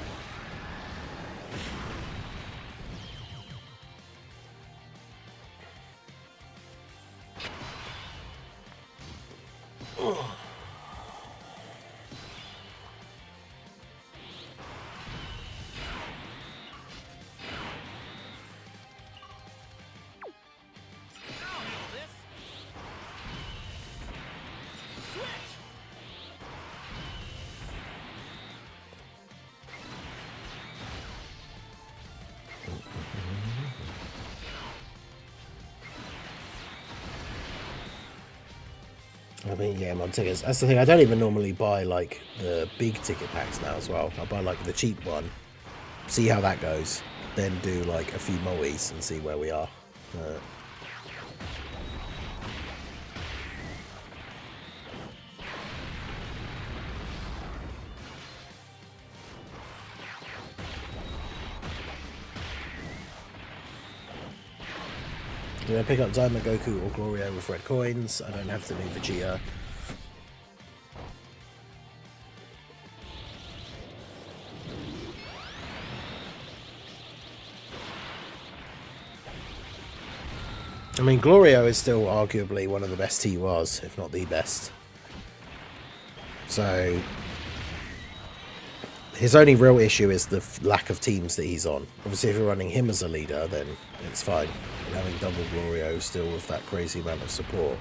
[SPEAKER 1] I mean, yeah, mod tickets. That's the thing. I don't even normally buy like the big ticket packs now as well. I buy like the cheap one, see how that goes, then do like a few moes and see where we are. Did I pick up Diamond Goku or Glorio with red coins? I don't have the new Vegeta. I mean, Glorio is still arguably one of the best T-Wars, if not the best. So his only real issue is the lack of teams that he's on. Obviously, if you're running him as a leader, then it's fine. And having double Glorio still with that crazy amount of support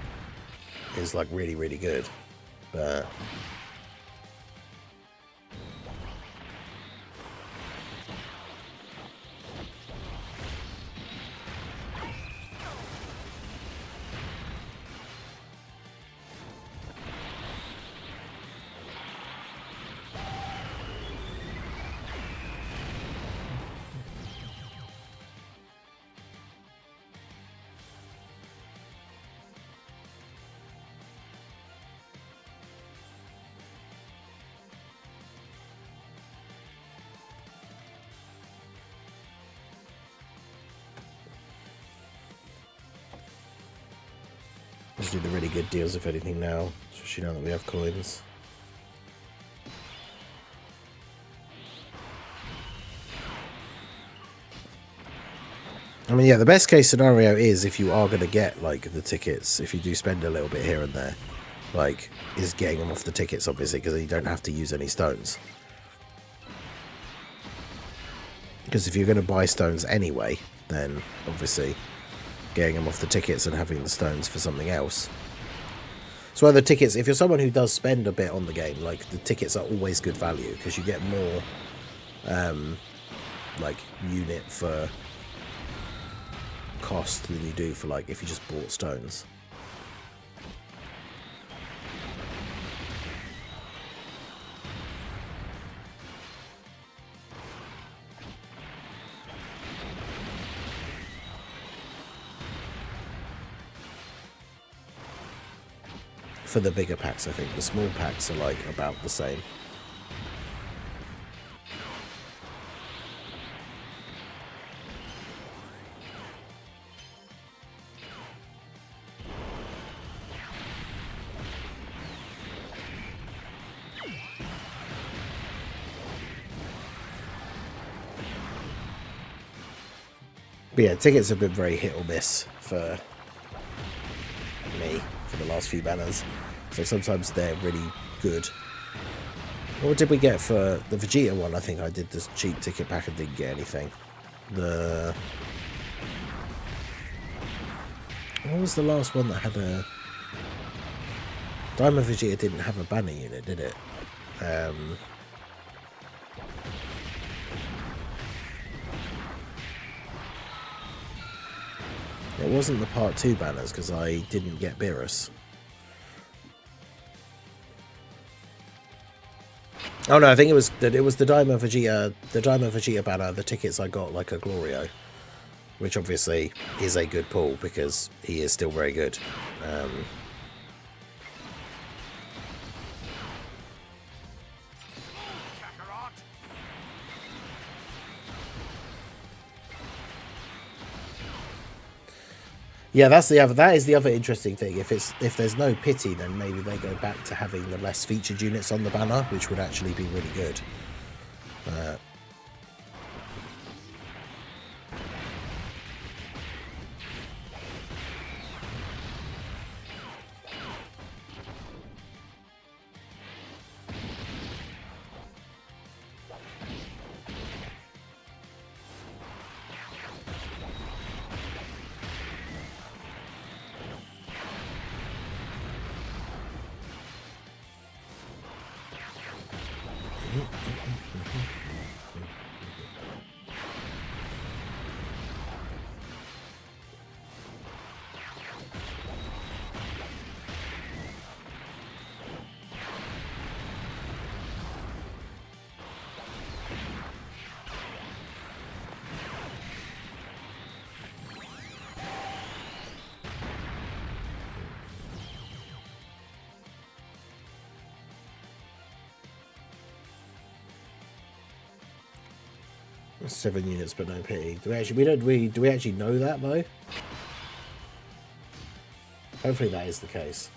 [SPEAKER 1] is like really, really good. But do the really good deals, if anything, now. Especially now that we have coins. I mean, yeah, the best case scenario is if you are going to get, like, the tickets, if you do spend a little bit here and there, like, is getting them off the tickets, obviously, because you don't have to use any stones. Because if you're going to buy stones anyway, then, obviously, getting them off the tickets and having the stones for something else. So the tickets, if you're someone who does spend a bit on the game, like, the tickets are always good value, because you get more, like, unit for cost than you do for, like, if you just bought stones. For the bigger packs, I think. The small packs are, like, about the same. But yeah, tickets have been very hit or miss for me for the last few banners. So sometimes they're really good. What did we get for the Vegeta one? I think I did this cheap ticket pack and didn't get anything. What was the last one that had a... Diamond Vegeta didn't have a banner unit, did it? It wasn't the Part 2 banners because I didn't get Beerus. Oh no, I think it was the Diamond Vegeta banner. The tickets I got like a Glorio, which obviously is a good pull because he is still very good. Yeah, that is the other interesting thing. If there's no pity, then maybe they go back to having the less featured units on the banner, which would actually be really good. Seven units, but no pity. Do we actually know that though? Hopefully that is the case.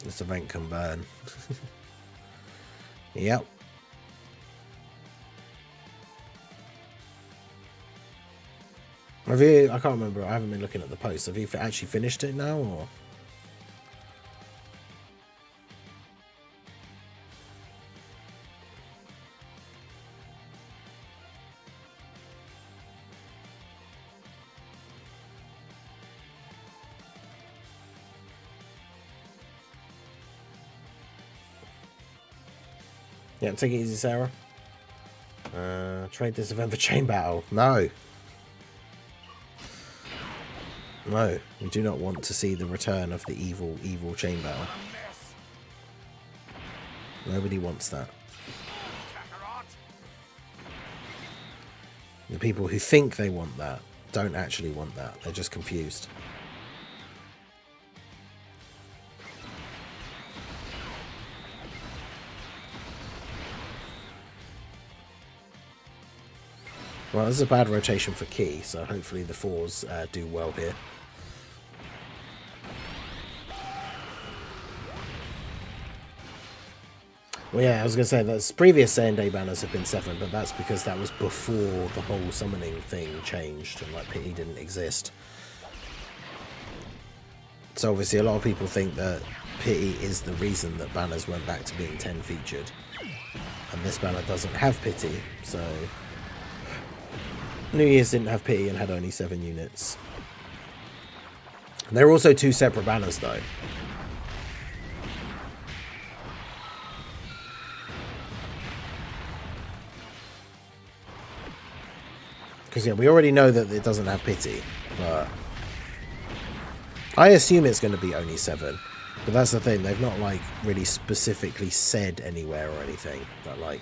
[SPEAKER 1] This event can burn. Yep. Have you? I can't remember. I haven't been looking at the post. Have you actually finished it now, or? Yeah, take it easy, Sarah. Trade this event for chain battle. No. No, we do not want to see the return of the evil chain battle. Nobody wants that. The people who think they want that don't actually want that. They're just confused. Well, this is a bad rotation for Key, so hopefully the 4s do well here. Well, yeah, I was going to say that previous Saiyan Day banners have been 7, but that's because that was before the whole summoning thing changed and like pity didn't exist. So obviously a lot of people think that pity is the reason that banners went back to being 10 featured. And this banner doesn't have pity, so New Year's didn't have pity and had only 7 units. There are also 2 separate banners though. Because yeah, we already know that it doesn't have pity, but I assume it's going to be only 7. But that's the thing, they've not like really specifically said anywhere or anything that like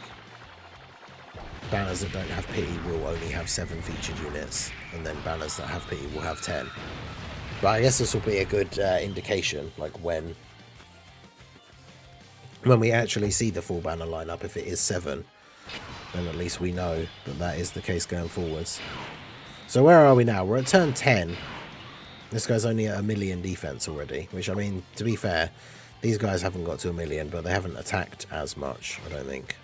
[SPEAKER 1] banners that don't have pity will only have 7 featured units, and then banners that have pity will have 10. But I guess this will be a good indication, like when we actually see the full banner lineup. If it is 7, then at least we know that that is the case going forwards. So where are we now? We're at turn 10. This guy's only at 1 million defense already, which, I mean, to be fair, these guys haven't got to 1 million, but they haven't attacked as much, I don't think.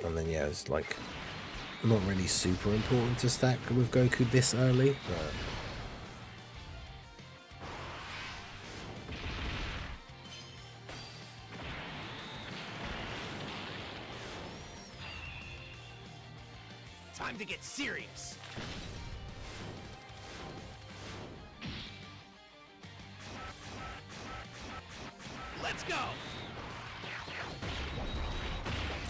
[SPEAKER 1] And then, yeah, it's like not really super important to stack with Goku this early, but
[SPEAKER 2] Time to get serious. Let's go.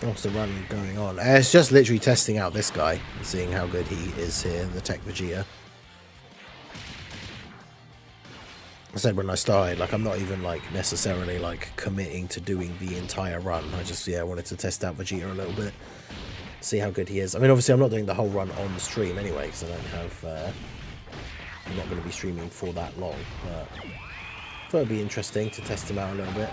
[SPEAKER 1] what's the run going on? It's just literally testing out this guy, seeing how good he is here, the Tech Vegeta. I said when I started, like, I'm not even like necessarily like committing to doing the entire run. I just, yeah, wanted to test out Vegeta a little bit, see how good he is. I mean, obviously I'm not doing the whole run on the stream anyway, because I don't have I'm not going to be streaming for that long, but I thought it'd be interesting to test him out a little bit.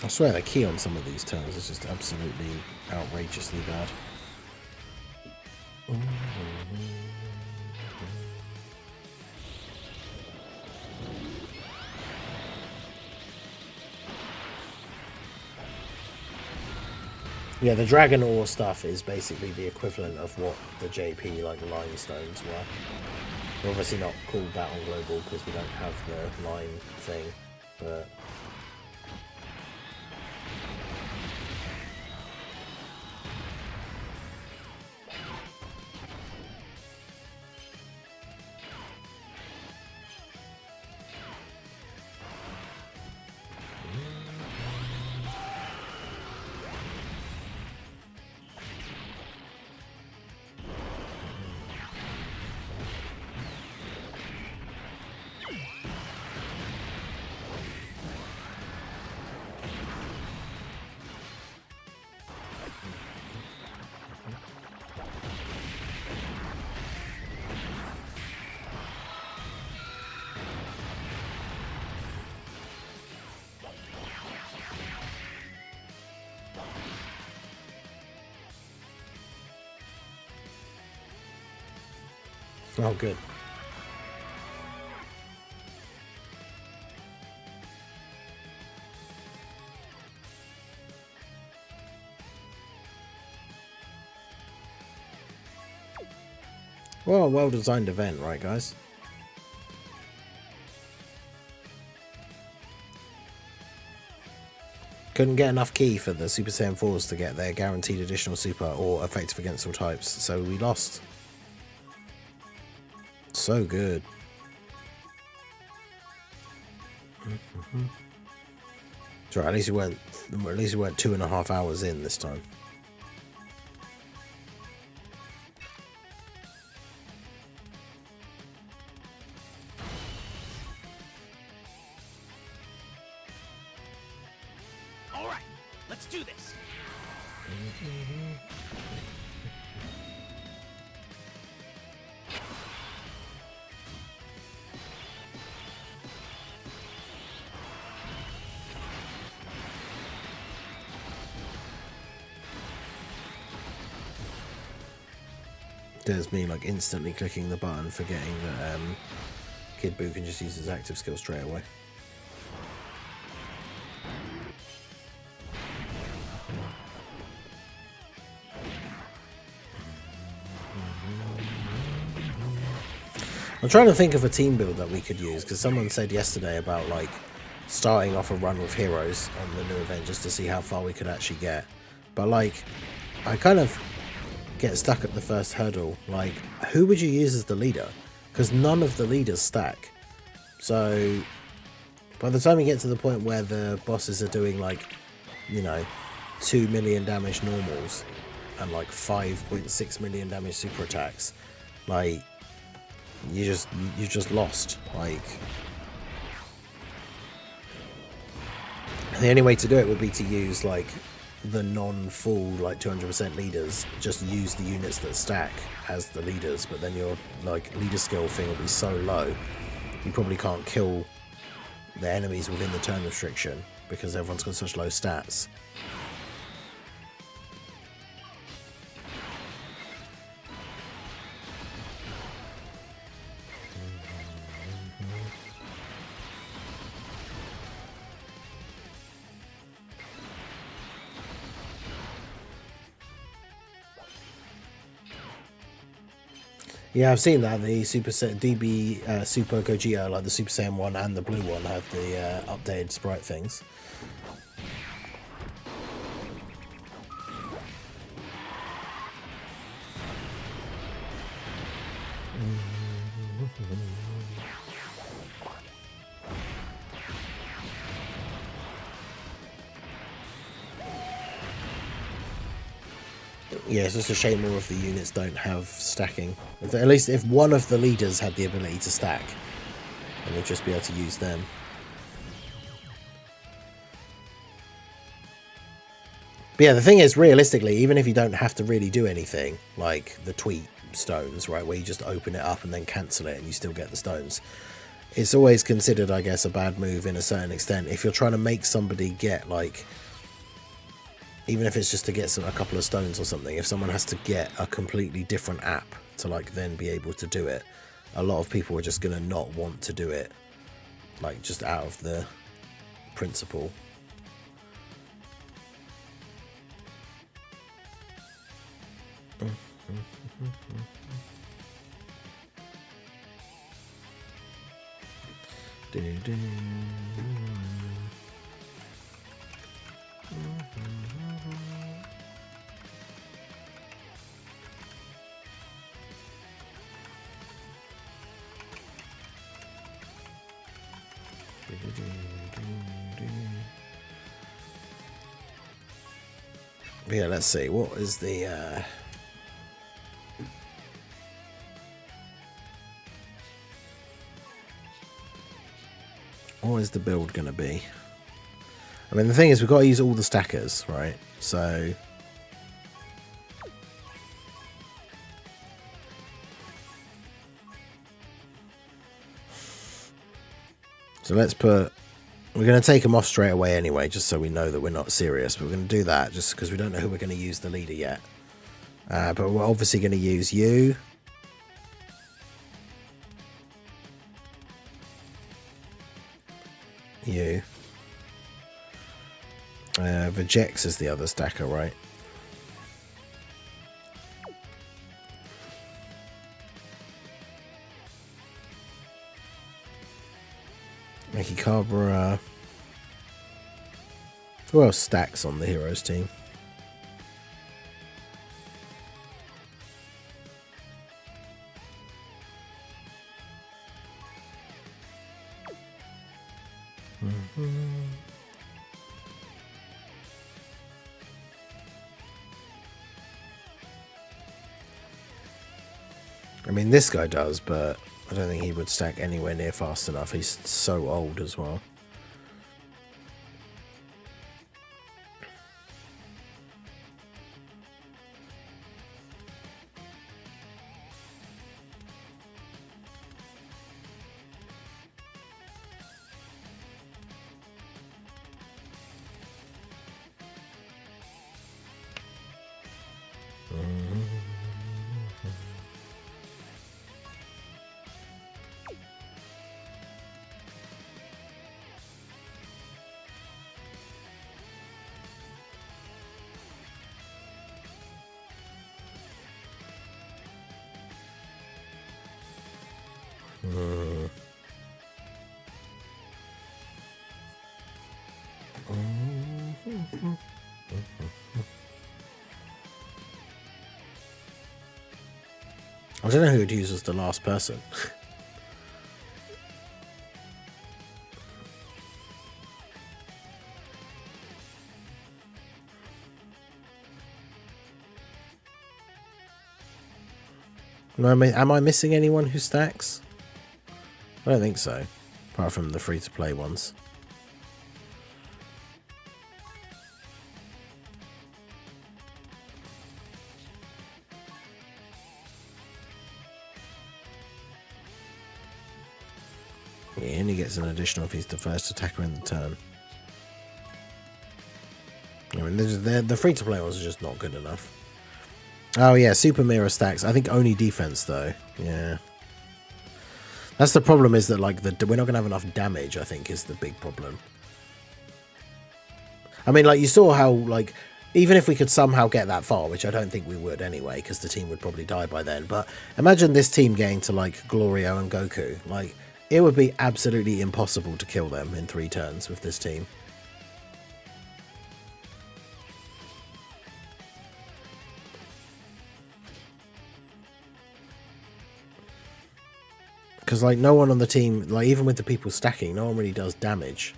[SPEAKER 1] I swear the key on some of these turns is just absolutely outrageously bad. Yeah, the Dragon Ore stuff is basically the equivalent of what the JP, like, Limestones were. We're obviously not called that on Global because we don't have the line thing, but Oh, good. Well, a well-designed event, right, guys? Couldn't get enough key for the Super Saiyan 4s to get their guaranteed additional super or effective against all types, so we lost. So good. It's right, at least we weren't 2.5 hours in this time.
[SPEAKER 2] All right, let's do this.
[SPEAKER 1] There's me like instantly clicking the button, forgetting that Kid Buu can just use his active skill straight away. I'm trying to think of a team build that we could use, because someone said yesterday about like starting off a run with heroes on the new event just to see how far we could actually get. But like, I kind of get stuck at the first hurdle. Like, who would you use as the leader? Because none of the leaders stack. So by the time you get to the point where the bosses are doing like, you know, 2 million damage normals and like 5.6 million damage super attacks, like you just lost. Like, the only way to do it would be to use like the non-full like 200% leaders, just use the units that stack as the leaders, but then your like leader skill thing will be so low you probably can't kill the enemies within the turn restriction because everyone's got such low stats. Yeah, I've seen that the Super DB Super Gogeta, like the Super Saiyan 1 and the blue one, have the updated sprite things. Yeah, it's just a shame more of the units don't have stacking. At least if one of the leaders had the ability to stack, then we'd just be able to use them. But yeah, the thing is, realistically, even if you don't have to really do anything, like the tweet stones, right, where you just open it up and then cancel it and you still get the stones, it's always considered, I guess, a bad move in a certain extent. If you're trying to make somebody get, like, even if it's just to get a couple of stones or something, if someone has to get a completely different app to like then be able to do it, a lot of people are just going to not want to do it, like just out of the principle. Yeah, let's see, what is the what is the build gonna be? I mean, the thing is, we've got to use all the stackers, right? So let's put, we're going to take them off straight away anyway, just so we know that we're not serious. But we're going to do that just because we don't know who we're going to use the leader yet. But we're obviously going to use you. You. Vegex is the other stacker, right? Mechicabra. Who else stacks on the heroes team? I mean, this guy does, but I don't think he would stack anywhere near fast enough. He's so old as well. I don't know who would use as the last person. Am I missing anyone who stacks? I don't think so, apart from the free-to-play ones. He only gets an additional if he's the first attacker in the turn. I mean, the free-to-play ones are just not good enough. Oh yeah, Super Mirror stacks. I think only defense though. Yeah. That's the problem, is that like we're not going to have enough damage, I think, is the big problem. I mean, like, you saw how, like, even if we could somehow get that far, which I don't think we would anyway, because the team would probably die by then, but imagine this team getting to, like, Glorio and Goku. Like, it would be absolutely impossible to kill them in 3 turns with this team. Because, like, no one on the team, like, even with the people stacking, no one really does damage.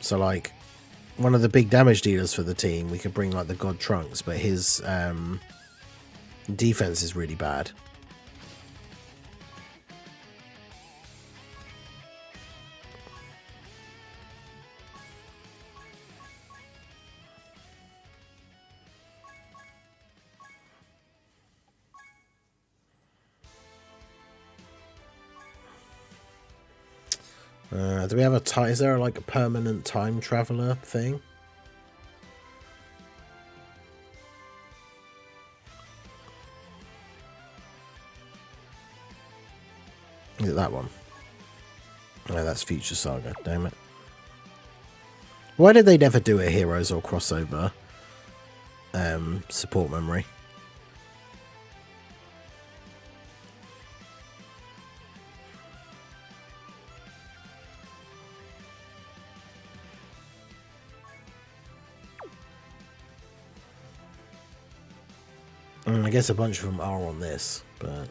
[SPEAKER 1] So, like, one of the big damage dealers for the team, we could bring, like, the God Trunks, but his defense is really bad. Do we have is there like a permanent time traveler thing? Is it that one? No, that's Future Saga, damn it. Why did they never do a Heroes or crossover support memory? I guess a bunch of them are on this, but...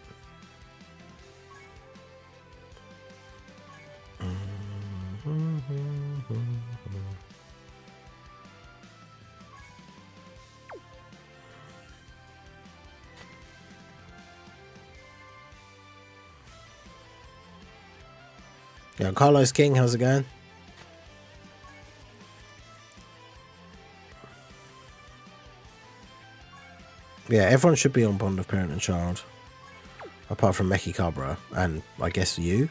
[SPEAKER 1] Yeah, Carlos King, how's it going? Yeah, everyone should be on Bond of Parent and Child. Apart from Mechicabra, and I guess you.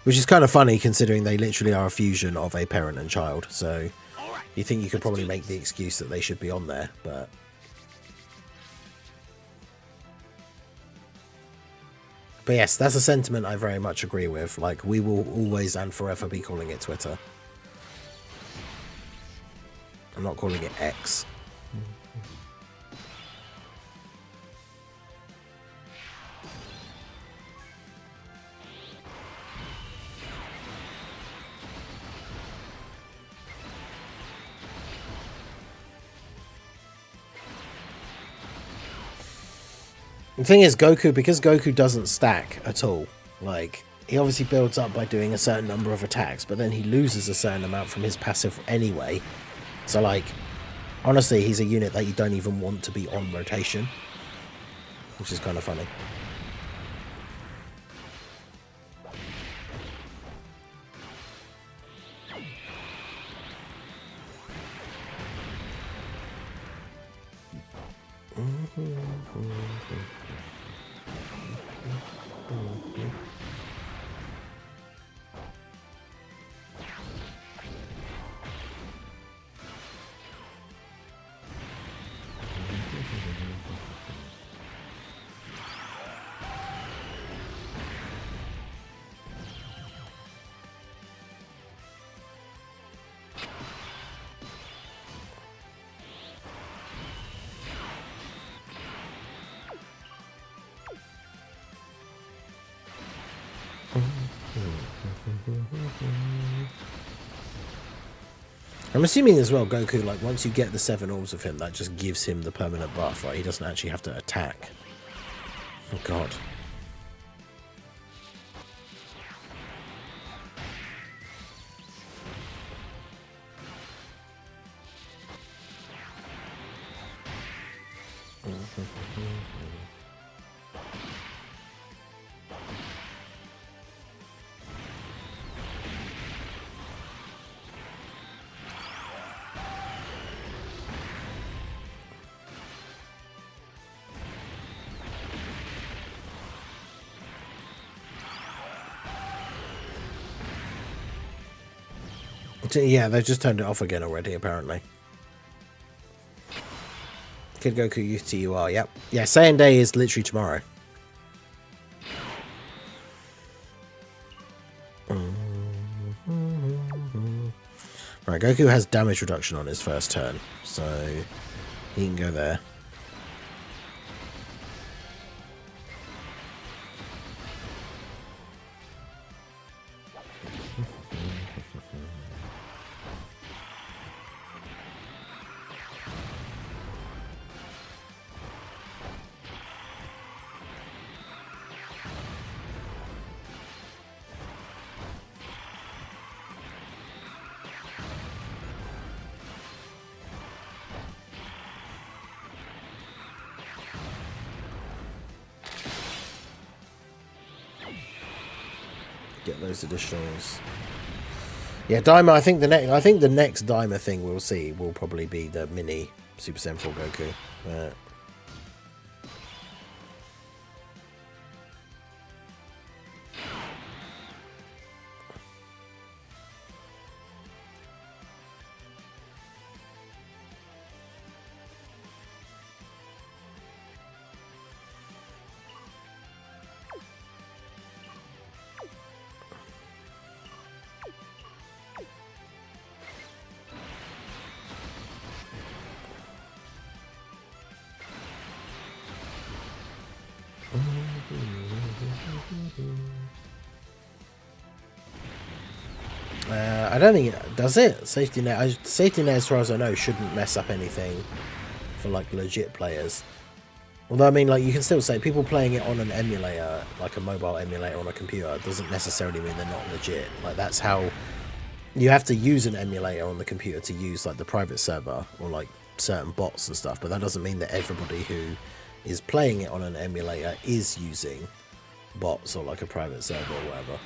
[SPEAKER 1] Which is kind of funny, considering they literally are a fusion of a parent and child. So, you think you could probably make the excuse that they should be on there, but... But yes, that's a sentiment I very much agree with. Like, we will always and forever be calling it Twitter. I'm not calling it X. The thing is, because Goku doesn't stack at all, like, he obviously builds up by doing a certain number of attacks, but then he loses a certain amount from his passive anyway. So, like, honestly, he's a unit that you don't even want to be on rotation, which is kind of funny. I'm assuming as well, Goku, like, once you get the 7 orbs of him, that just gives him the permanent buff, right? He doesn't actually have to attack. Oh, God. Yeah, they've just turned it off again already, apparently. Kid Goku UTUR, yep. Yeah, Saiyan Day is literally tomorrow. Right, Goku has damage reduction on his first turn, so he can go there. Get those additionals. Yeah, Daima. I think the next Daima thing we'll see will probably be the mini Super Saiyan 4 Goku. I don't think it does it. Safety net, as far as I know, shouldn't mess up anything for like legit players. Although I mean, like, you can still say people playing it on an emulator, like a mobile emulator on a computer, doesn't necessarily mean they're not legit. Like, that's how you have to use an emulator on the computer to use like the private server or like certain bots and stuff. But that doesn't mean that everybody who is playing it on an emulator is using bots or like a private server or whatever.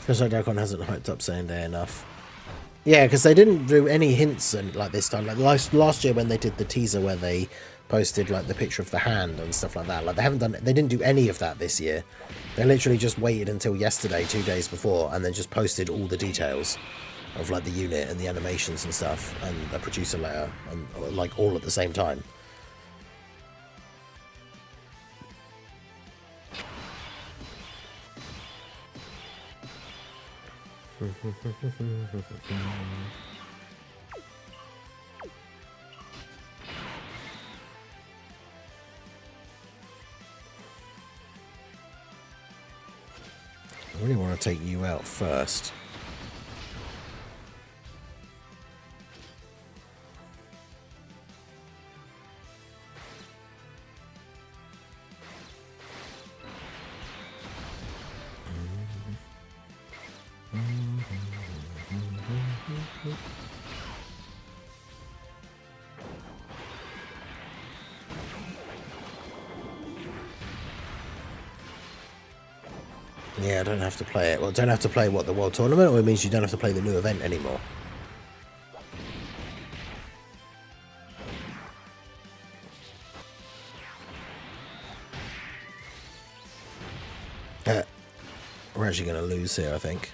[SPEAKER 1] Because Dokkan hasn't hyped up Saiyan Day enough. Yeah, because they didn't do any hints and like this time. Like last year when they did the teaser where they posted like the picture of the hand and stuff like that. Like they didn't do any of that this year. They literally just waited until yesterday, 2 days before, and then just posted all the details of like the unit and the animations and stuff and a producer letter and like all at the same time. I really want to take you out first. Yeah, I don't have to play it. Well, don't have to play, what, the World Tournament? Or it means you don't have to play the new event anymore? We're actually going to lose here, I think.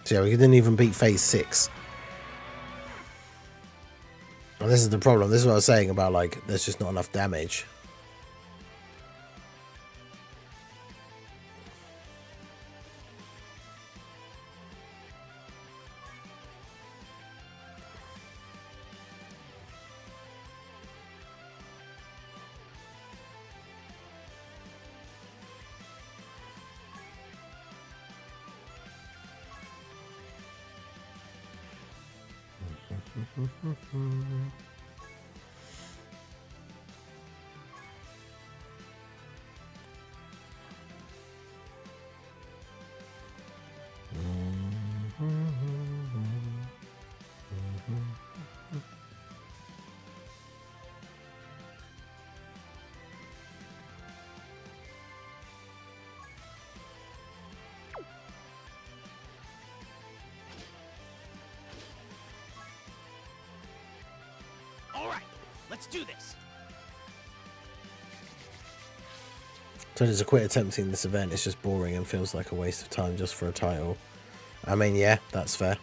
[SPEAKER 1] So yeah, we didn't even beat phase 6. And this is the problem. This is what I was saying about, like, there's just not enough damage.
[SPEAKER 2] All right, let's do this.
[SPEAKER 1] So to quit attempting this event, it's just boring and feels like a waste of time just for a title. I mean, yeah, that's fair.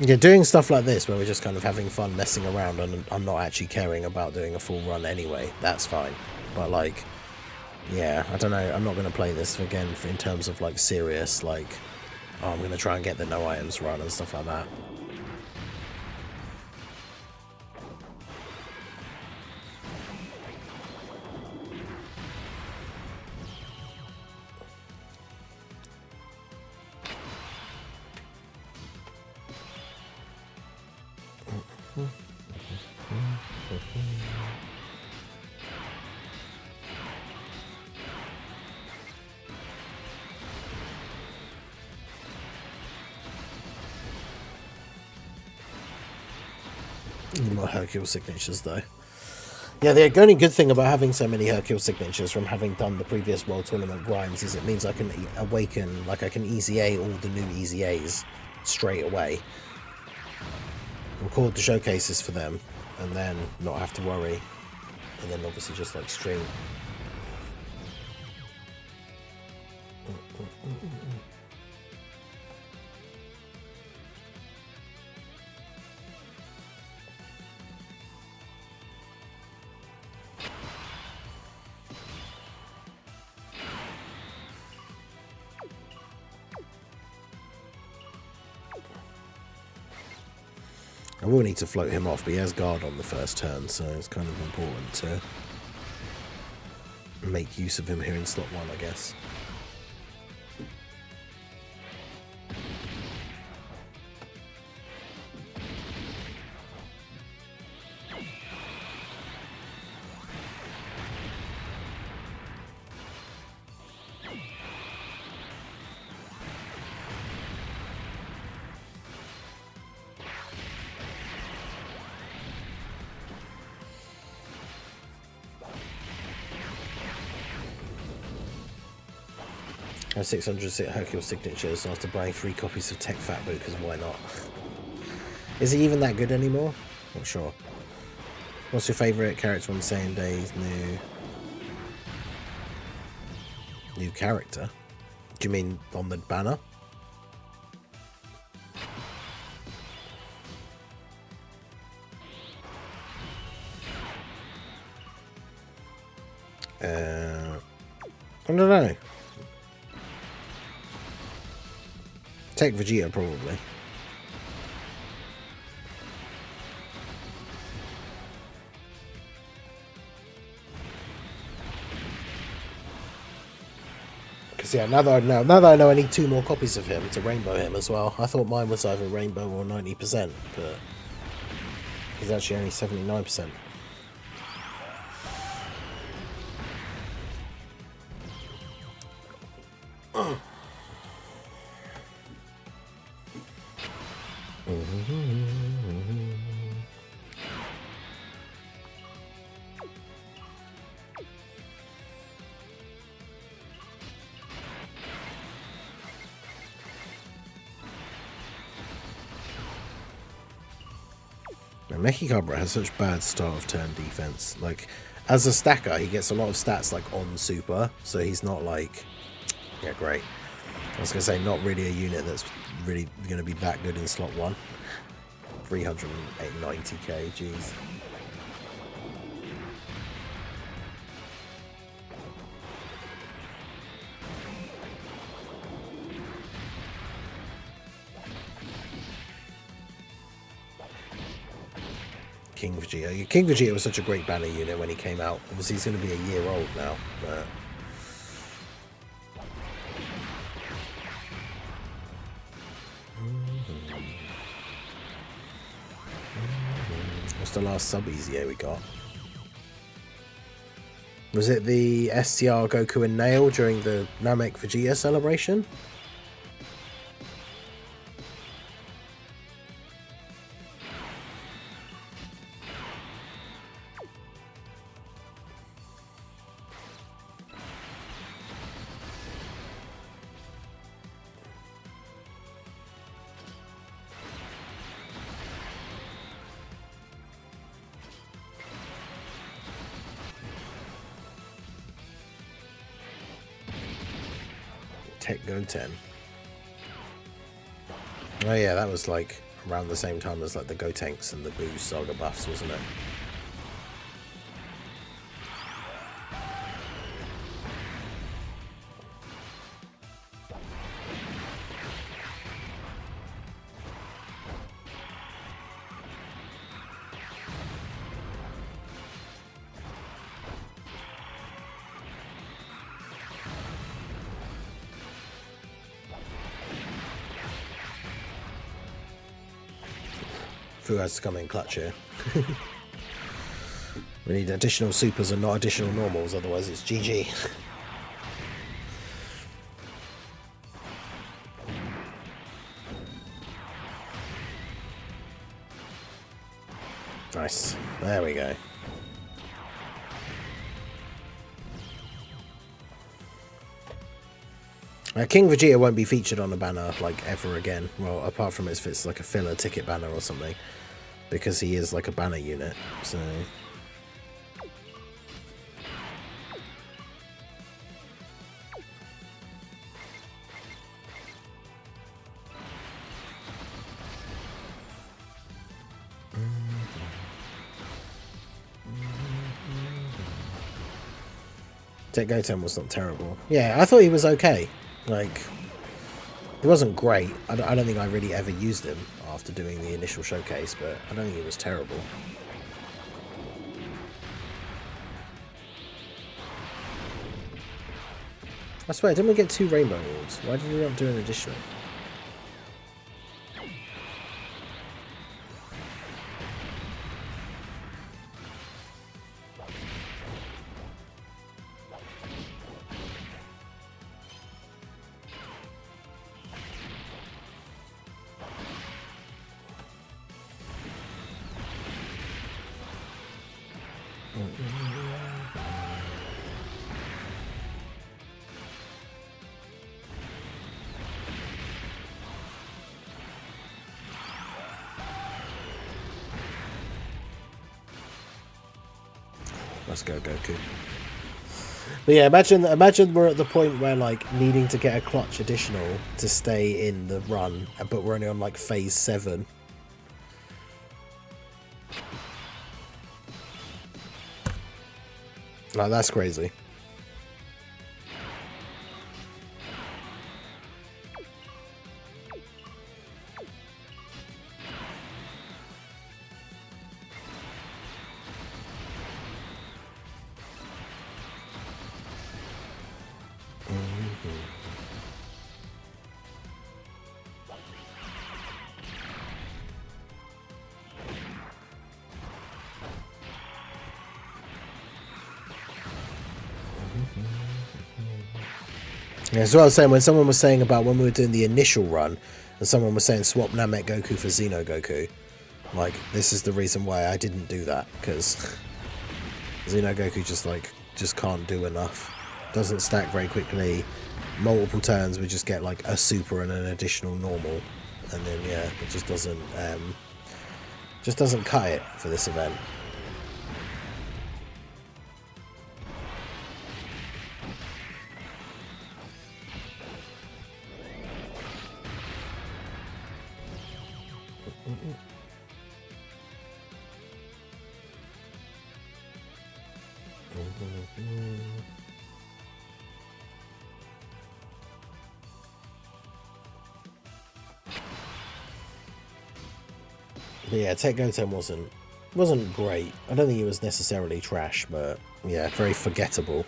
[SPEAKER 1] Yeah, doing stuff like this where we're just kind of having fun messing around and I'm not actually caring about doing a full run anyway, that's fine. But like, yeah, I don't know, I'm not going to play this again in terms of like serious, like, oh, I'm going to try and get the no items run and stuff like that. More Hercule signatures though. Yeah, the only good thing about having so many Hercule signatures from having done the previous World Tournament grinds is it means I can awaken, like I can Easy A all the new Easy A's straight away. Record the showcases for them and then not have to worry. And then obviously just like stream. I will need to float him off, but he has guard on the first turn, so it's kind of important to make use of him here in slot 1, I guess. I have 600 Hercule signatures after buying 3 copies of Tech Fat Boot, because why not? Is he even that good anymore? Not sure. What's your favourite character on Saiyan Days? New character? Do you mean on the banner? I don't know. Take Vegeta, probably. Because yeah, now that I know I need 2 more copies of him to rainbow him as well. I thought mine was either rainbow or 90%, but he's actually only 79%. Mechikabra has such bad start of turn defense. Like, as a stacker, he gets a lot of stats like on super, so he's not like, yeah, great. I was gonna say not really a unit that's really gonna be that good in slot 1. 390k, jeez. King Vegeta. King Vegeta was such a great banner unit when he came out. Obviously, he's going to be a year old now, but... What's the last sub easier we got? Was it the STR Goku and Nail during the Namek Vegeta celebration? Tech Goten. Oh yeah, that was like around the same time as like the Gotenks and the Boo Saga buffs, wasn't it? Fu has to come in clutch here. We need additional supers and not additional normals, otherwise it's GG. Nice. There we go. King Vegeta won't be featured on a banner like ever again. Well, apart from if it's like a filler ticket banner or something, because he is like a banner unit. So Tech Goten was not terrible. Yeah, I thought he was okay. Like, it wasn't great. I don't think I really ever used him after doing the initial showcase, but I don't think it was terrible. I swear, didn't we get 2 rainbow awards? Why did we not do an additional? Let's go, Goku. But yeah, imagine we're at the point where like needing to get a clutch additional to stay in the run, but we're only on like phase 7. Like, that's crazy. Yeah, so I was saying, when someone was saying about when we were doing the initial run, and someone was saying swap Namek Goku for Xeno Goku, like, this is the reason why I didn't do that, because Xeno Goku just can't do enough. Doesn't stack very quickly. Multiple turns we just get like a super and an additional normal, and then yeah, it just doesn't cut it for this event. But yeah, Tech Goten wasn't great. I don't think it was necessarily trash, but yeah, very forgettable.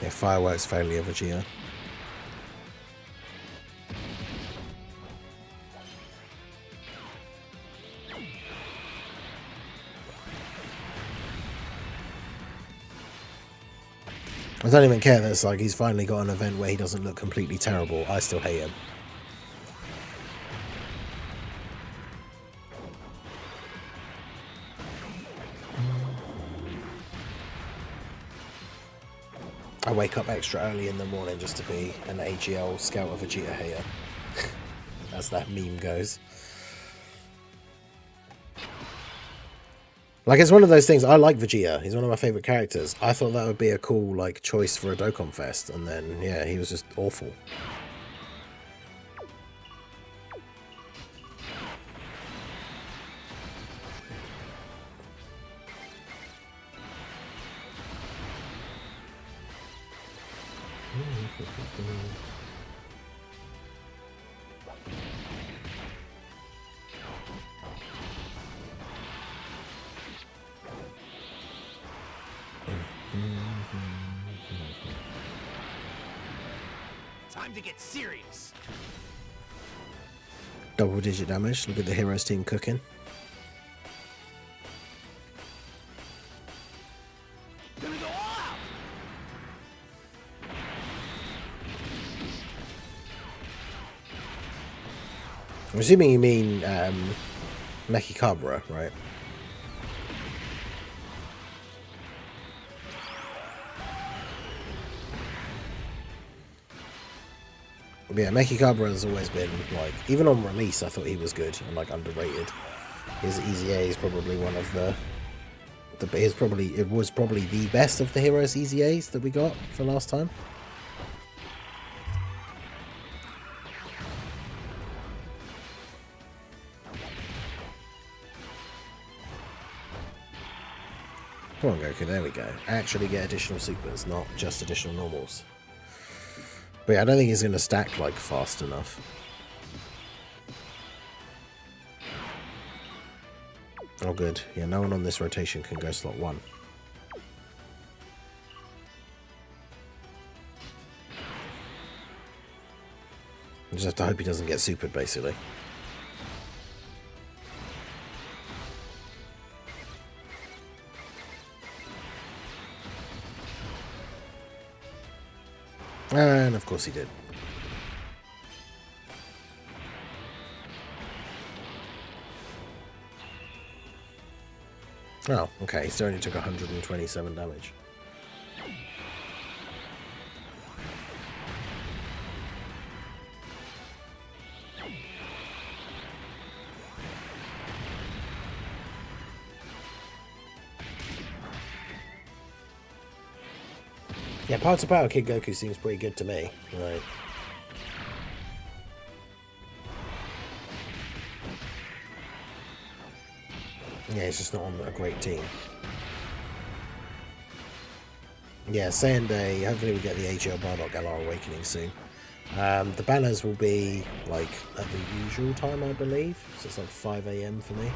[SPEAKER 1] Yeah, fireworks failure, Vegeta. I don't even care that it's like he's finally got an event where he doesn't look completely terrible. I still hate him. I wake up extra early in the morning just to be an AGL Scout of Vegeta hater. As that meme goes. Like, it's one of those things. I like Vegeta. He's one of my favourite characters. I thought that would be a cool, like, choice for a Dokkan Fest. And then, yeah, he was just awful.
[SPEAKER 2] Time to get serious.
[SPEAKER 1] Double digit damage. Look at the Heroes team cooking.
[SPEAKER 2] Gonna go all out.
[SPEAKER 1] I'm assuming you mean Mechikabra, right? But yeah, Mechikabra has always been, like, even on release, I thought he was good and, like, underrated. His EZA is probably one of it was probably the best of the Heroes EZAs that we got for last time. Come on, Goku, there we go. Actually get additional supers, not just additional normals. But yeah, I don't think he's going to stack, like, fast enough. Oh, good. Yeah, no one on this rotation can go slot 1. I just have to hope he doesn't get supered, basically. And of course he did. Oh, okay, so only took 127 damage. Yeah, parts of Power Kid Goku seems pretty good to me. Right. Yeah, he's just not on a great team. Yeah, Saiyan Day, hopefully we get the AGL Bardock Galar Awakening soon. The banners will be, like, at the usual time, I believe. So it's like 5 AM for me.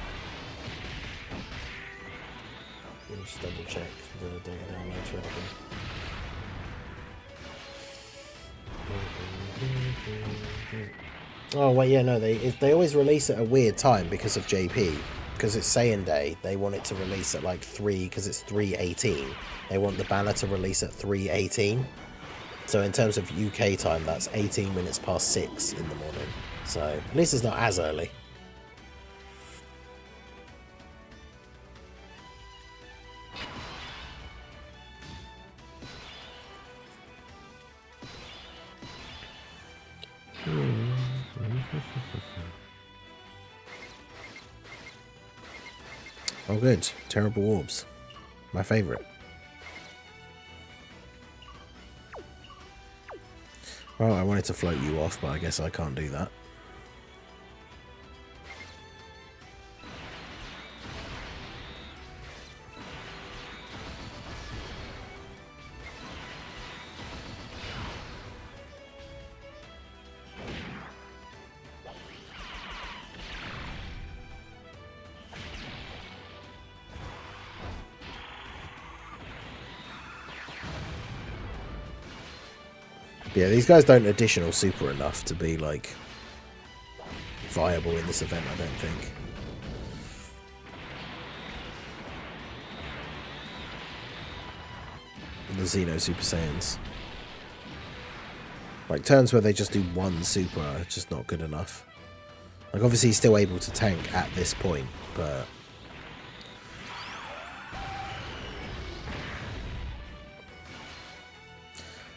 [SPEAKER 1] Let me just double check the data download for everything. Oh, wait, yeah, no, they always release at a weird time because of JP. Because it's Saiyan Day, they want it to release at like 3, because it's 3:18. They want the banner to release at 3:18. So in terms of UK time, that's 18 minutes past 6 in the morning. So at least it's not as early. Oh good, terrible orbs. My favourite. Well, I wanted to float you off, but I guess I can't do that. Yeah, these guys don't additional super enough to be, like, viable in this event, I don't think. The Xeno Super Saiyans. Like, turns where they just do one super are just not good enough. Like, obviously he's still able to tank at this point, but...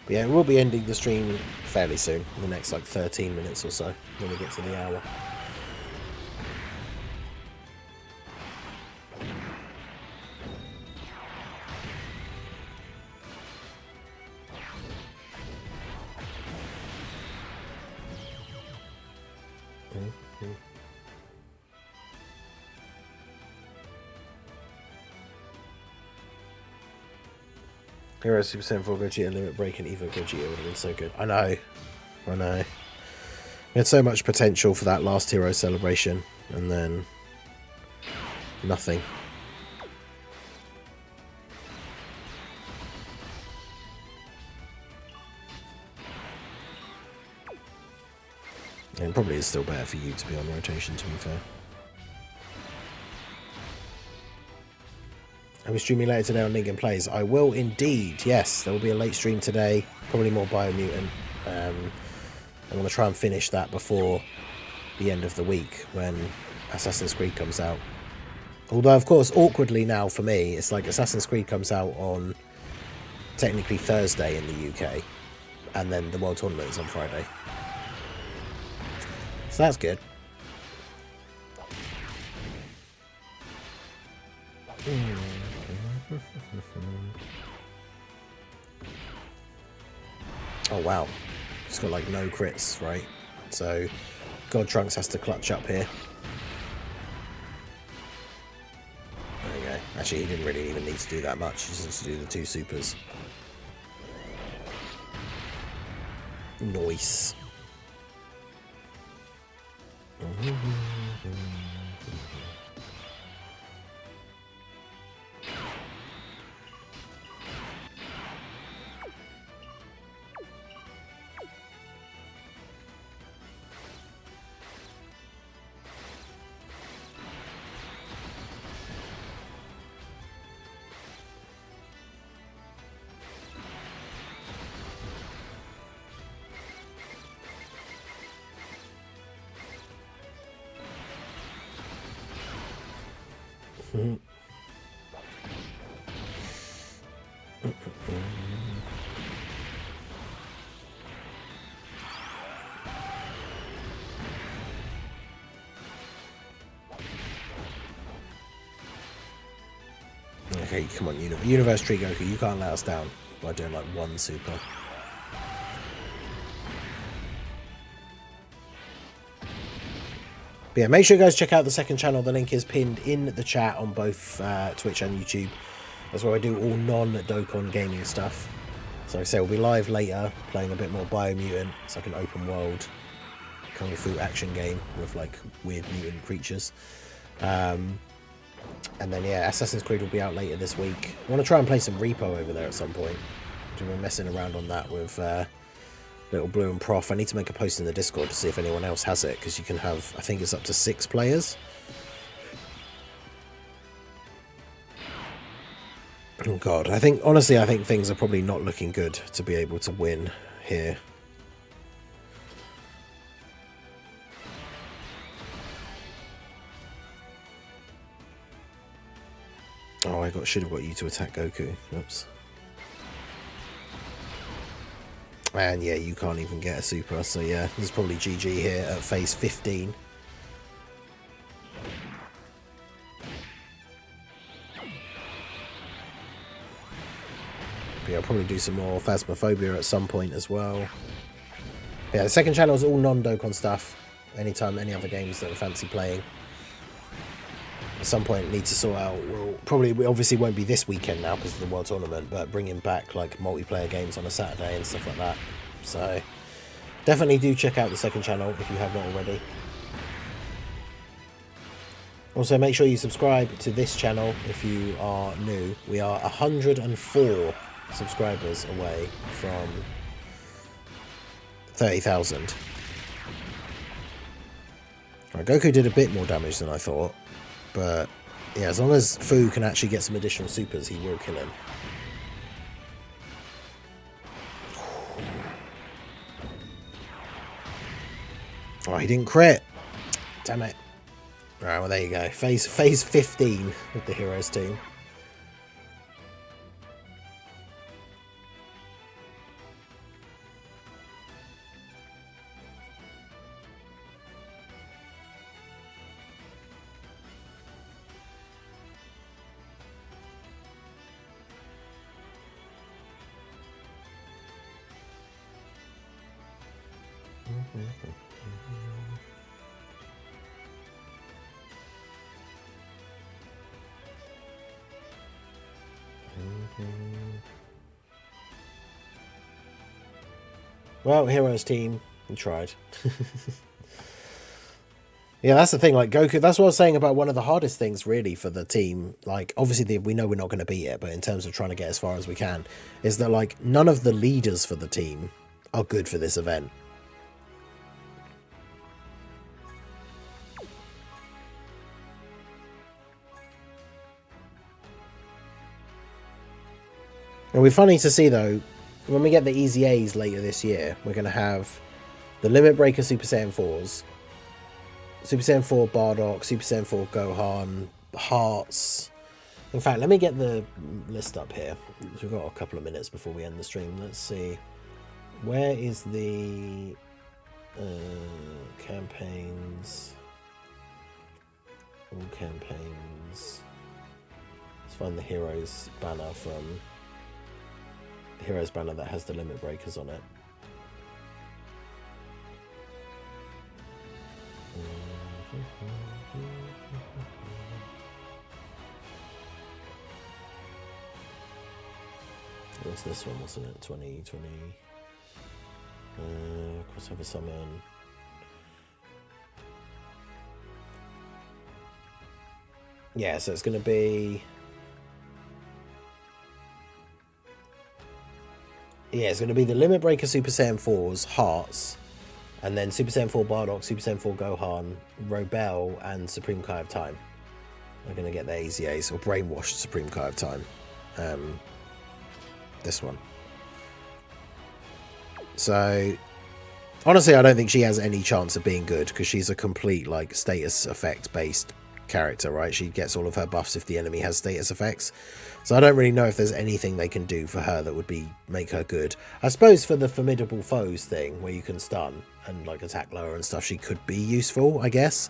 [SPEAKER 1] But yeah, we'll be ending the stream fairly soon, in the next like 13 minutes or so, when we get to the hour. Hero Super Saiyan 4 Gogeta Limit Break and Evo Gogeta would have been so good. I know. We had so much potential for that last Hero celebration, and then nothing. And it probably is still better for you to be on rotation, to be fair. I'll be streaming later today on Ningen Plays. I will indeed, yes. There will be a late stream today. Probably more Biomutant. I want to try and finish that before the end of the week when Assassin's Creed comes out. Although, of course, awkwardly now for me, it's like Assassin's Creed comes out on technically Thursday in the UK. And then the World Tournament is on Friday. So that's good. Oh wow, it's got like no crits, right? So God Trunks has to clutch up here. There we go. Actually, he didn't really even need to do that much. He just needs to do the 2 supers. Nice. Okay, come on, Universe Tree Goku, you can't let us down by doing like 1 super. But yeah, make sure you guys check out the second channel. The link is pinned in the chat on both Twitch and YouTube. That's where I do all non-Dokkan gaming stuff. So like I say, we'll be live later, playing a bit more Biomutant. It's like an open world kung fu action game with like weird mutant creatures. And then yeah, Assassin's Creed will be out later this week. I want to try and play some Repo over there at some point. We've been messing around on that with Little Blue and Prof. I need to make a post in the Discord to see if anyone else has it, because you can have, I think it's up to 6 players. Oh god, honestly I think things are probably not looking good to be able to win here. Oh, I should have got you to attack Goku. Oops. And yeah, you can't even get a super, so yeah, there's probably GG here at phase 15. But yeah, I'll probably do some more Phasmophobia at some point as well. But yeah, the second channel is all non-Dokkan stuff. Anytime, any other games that I fancy playing. At some point, need to sort out. We obviously won't be this weekend now because of the World Tournament, but bringing back like multiplayer games on a Saturday and stuff like that. So definitely do check out the second channel if you have not already. Also, make sure you subscribe to this channel if you are new. We are 104 subscribers away from 30,000. Right, Goku did a bit more damage than I thought. But yeah, as long as Fu can actually get some additional supers, he will kill him. Oh, he didn't crit. Damn it. Alright, well there you go. Phase 15 with the Heroes team. Well, Heroes team, we tried. Yeah, that's the thing, like Goku, that's what I was saying about one of the hardest things really for the team. Like, obviously we know we're not going to beat it, but in terms of trying to get as far as we can, is that like none of the leaders for the team are good for this event. It'll be funny to see though, when we get the Easy A's later this year, we're going to have the Limit Breaker Super Saiyan 4s, Super Saiyan 4 Bardock, Super Saiyan 4 Gohan, Hearts. In fact, let me get the list up here. We've got a couple of minutes before we end the stream. Let's see. Where is the Campaigns. All campaigns. Let's find the heroes banner from the heroes banner that has the limit breakers on it. It was this one, wasn't it? 2020. Crossover summon. Yeah, so it's going to be... Yeah, it's going to be the Limit Breaker Super Saiyan 4's Hearts, and then Super Saiyan 4 Bardock, Super Saiyan 4 Gohan, Robel, and Supreme Kai of Time. They're going to get their EZAs, or Brainwashed Supreme Kai of Time. This one. So, honestly, I don't think she has any chance of being good, because she's a complete, like, status effect-based character, right? She gets all of her buffs if the enemy has status effects. So I don't really know if there's anything they can do for her that would make her good. I suppose for the formidable foes thing, where you can stun and like attack lower and stuff, she could be useful, I guess.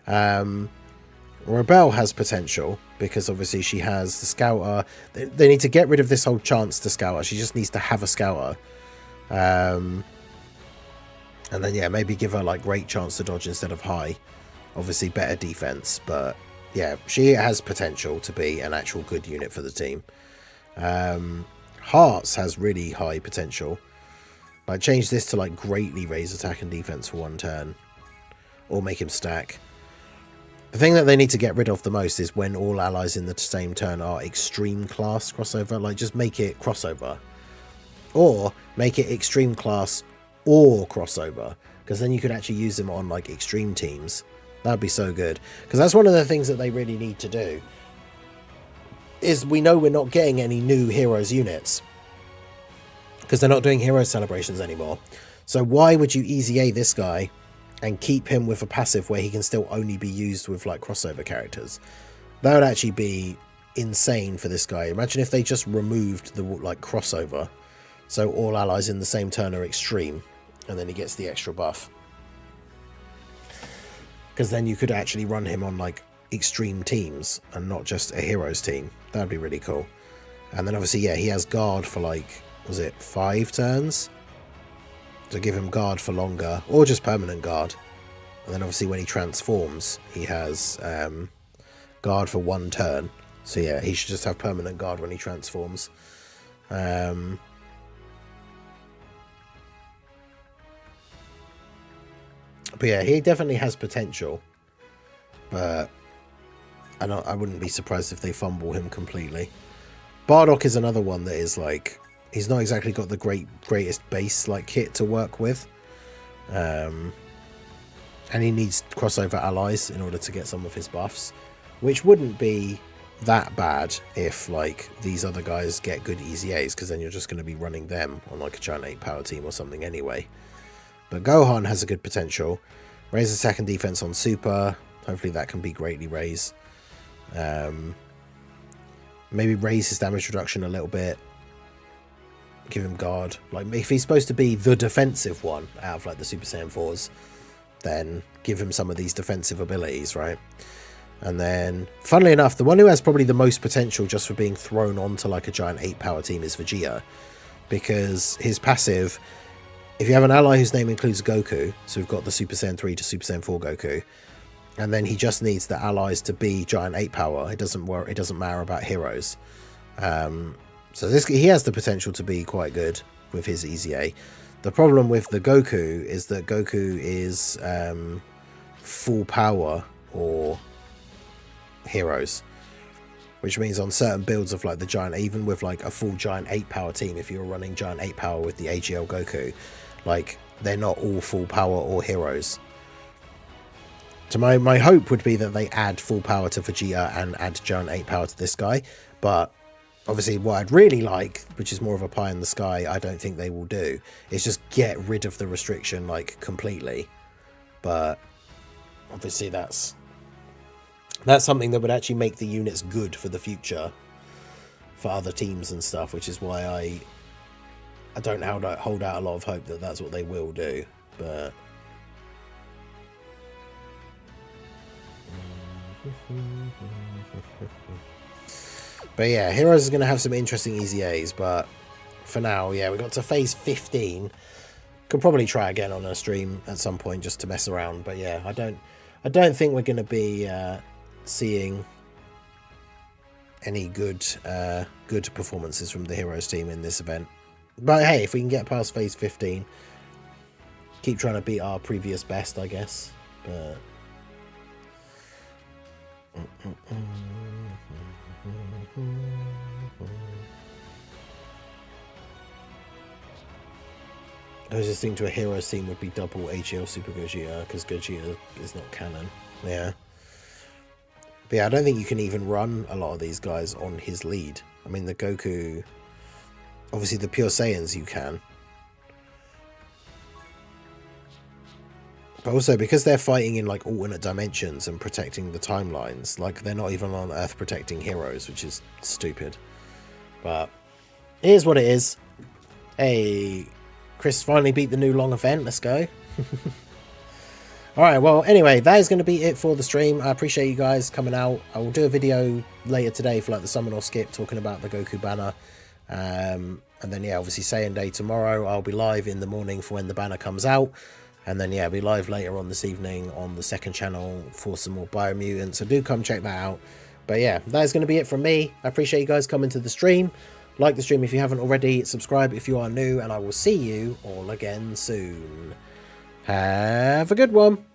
[SPEAKER 1] Rebel has potential, because obviously she has the Scouter. They need to get rid of this whole chance to Scouter. She just needs to have a Scouter. And then, yeah, maybe give her like great chance to dodge instead of high. Obviously better defense, but yeah, she has potential to be an actual good unit for the team. Hearts has really high potential. Like, change this to like greatly raise attack and defense for one turn, or make him stack. The thing that they need to get rid of the most is when all allies in the same turn are extreme class crossover. Like, just make it crossover, or make it extreme class or crossover, because then you could actually use them on like extreme teams. That'd be so good, because that's one of the things that they really need to do. Is we know we're not getting any new Heroes units, because they're not doing Hero celebrations anymore. So why would you EZA this guy and keep him with a passive where he can still only be used with like crossover characters? That would actually be insane for this guy. Imagine if they just removed the like crossover, so all allies in the same turn are extreme, and then he gets the extra buff. Because then you could actually run him on like extreme teams and not just a Heroes team. That'd be really cool. And then obviously, yeah, he has guard for like, was it 5 turns? To give him guard for longer, or just permanent guard. And then obviously when he transforms, he has guard for 1 turn. So yeah, he should just have permanent guard when he transforms. But yeah, he definitely has potential. But I wouldn't be surprised if they fumble him completely. Bardock is another one that is like, he's not exactly got the greatest base like kit to work with. And he needs crossover allies in order to get some of his buffs, which wouldn't be that bad if like these other guys get good EZAs, because then you're just going to be running them on like a giant 8 power team or something anyway. But Gohan has a good potential. Raise attack and defense on Super. Hopefully that can be greatly raised. Maybe raise his damage reduction a little bit. Give him guard. Like, if he's supposed to be the defensive one out of like the Super Saiyan 4s, then give him some of these defensive abilities, right? And then, funnily enough, the one who has probably the most potential just for being thrown onto like a giant 8 power team is Vegeta. Because his passive, if you have an ally whose name includes Goku, so we've got the Super Saiyan 3 to Super Saiyan 4 Goku, and then he just needs the allies to be giant 8 power. It doesn't matter about heroes. So he has the potential to be quite good with his EZA. The problem with the Goku is that Goku is full power or heroes, which means on certain builds of like the giant, even with like a full giant 8 power team, if you're running giant 8 power with the AGL Goku, like they're not all full power or heroes. So my hope would be that they add full power to Vegeta and add giant 8 power to this guy, but obviously what I'd really like, which is more of a pie in the sky, I don't think they will do, is just get rid of the restriction like completely. But obviously that's something that would actually make the units good for the future for other teams and stuff, which is why I don't hold out a lot of hope that that's what they will do. But But yeah, Heroes is going to have some interesting easy A's, but for now, yeah, we got to phase 15. Could probably try again on a stream at some point just to mess around, but yeah, I don't think we're going to be seeing any good performances from the Heroes team in this event. But hey, if we can get past phase 15, keep trying to beat our previous best, I guess. But closest thing to a Heroes team would be double HL Super Gogeta, because Gogeta is not canon. Yeah. But yeah, I don't think you can even run a lot of these guys on his lead. I mean, the Goku, obviously the Pure Saiyans you can. But also, because they're fighting in like alternate dimensions and protecting the timelines, like they're not even on Earth protecting Heroes, which is stupid. But it is what it is. Hey, Chris finally beat the new long event. Let's go. Alright, well, anyway, that is going to be it for the stream. I appreciate you guys coming out. I will do a video later today for like the Summon or Skip, talking about the Goku banner. And then, yeah, obviously Saiyan Day tomorrow. I'll be live in the morning for when the banner comes out. And then, yeah, I'll be live later on this evening on the second channel for some more Biomutant. So do come check that out. But yeah, that is going to be it from me. I appreciate you guys coming to the stream. Like the stream if you haven't already. Subscribe if you are new. And I will see you all again soon. Have a good one.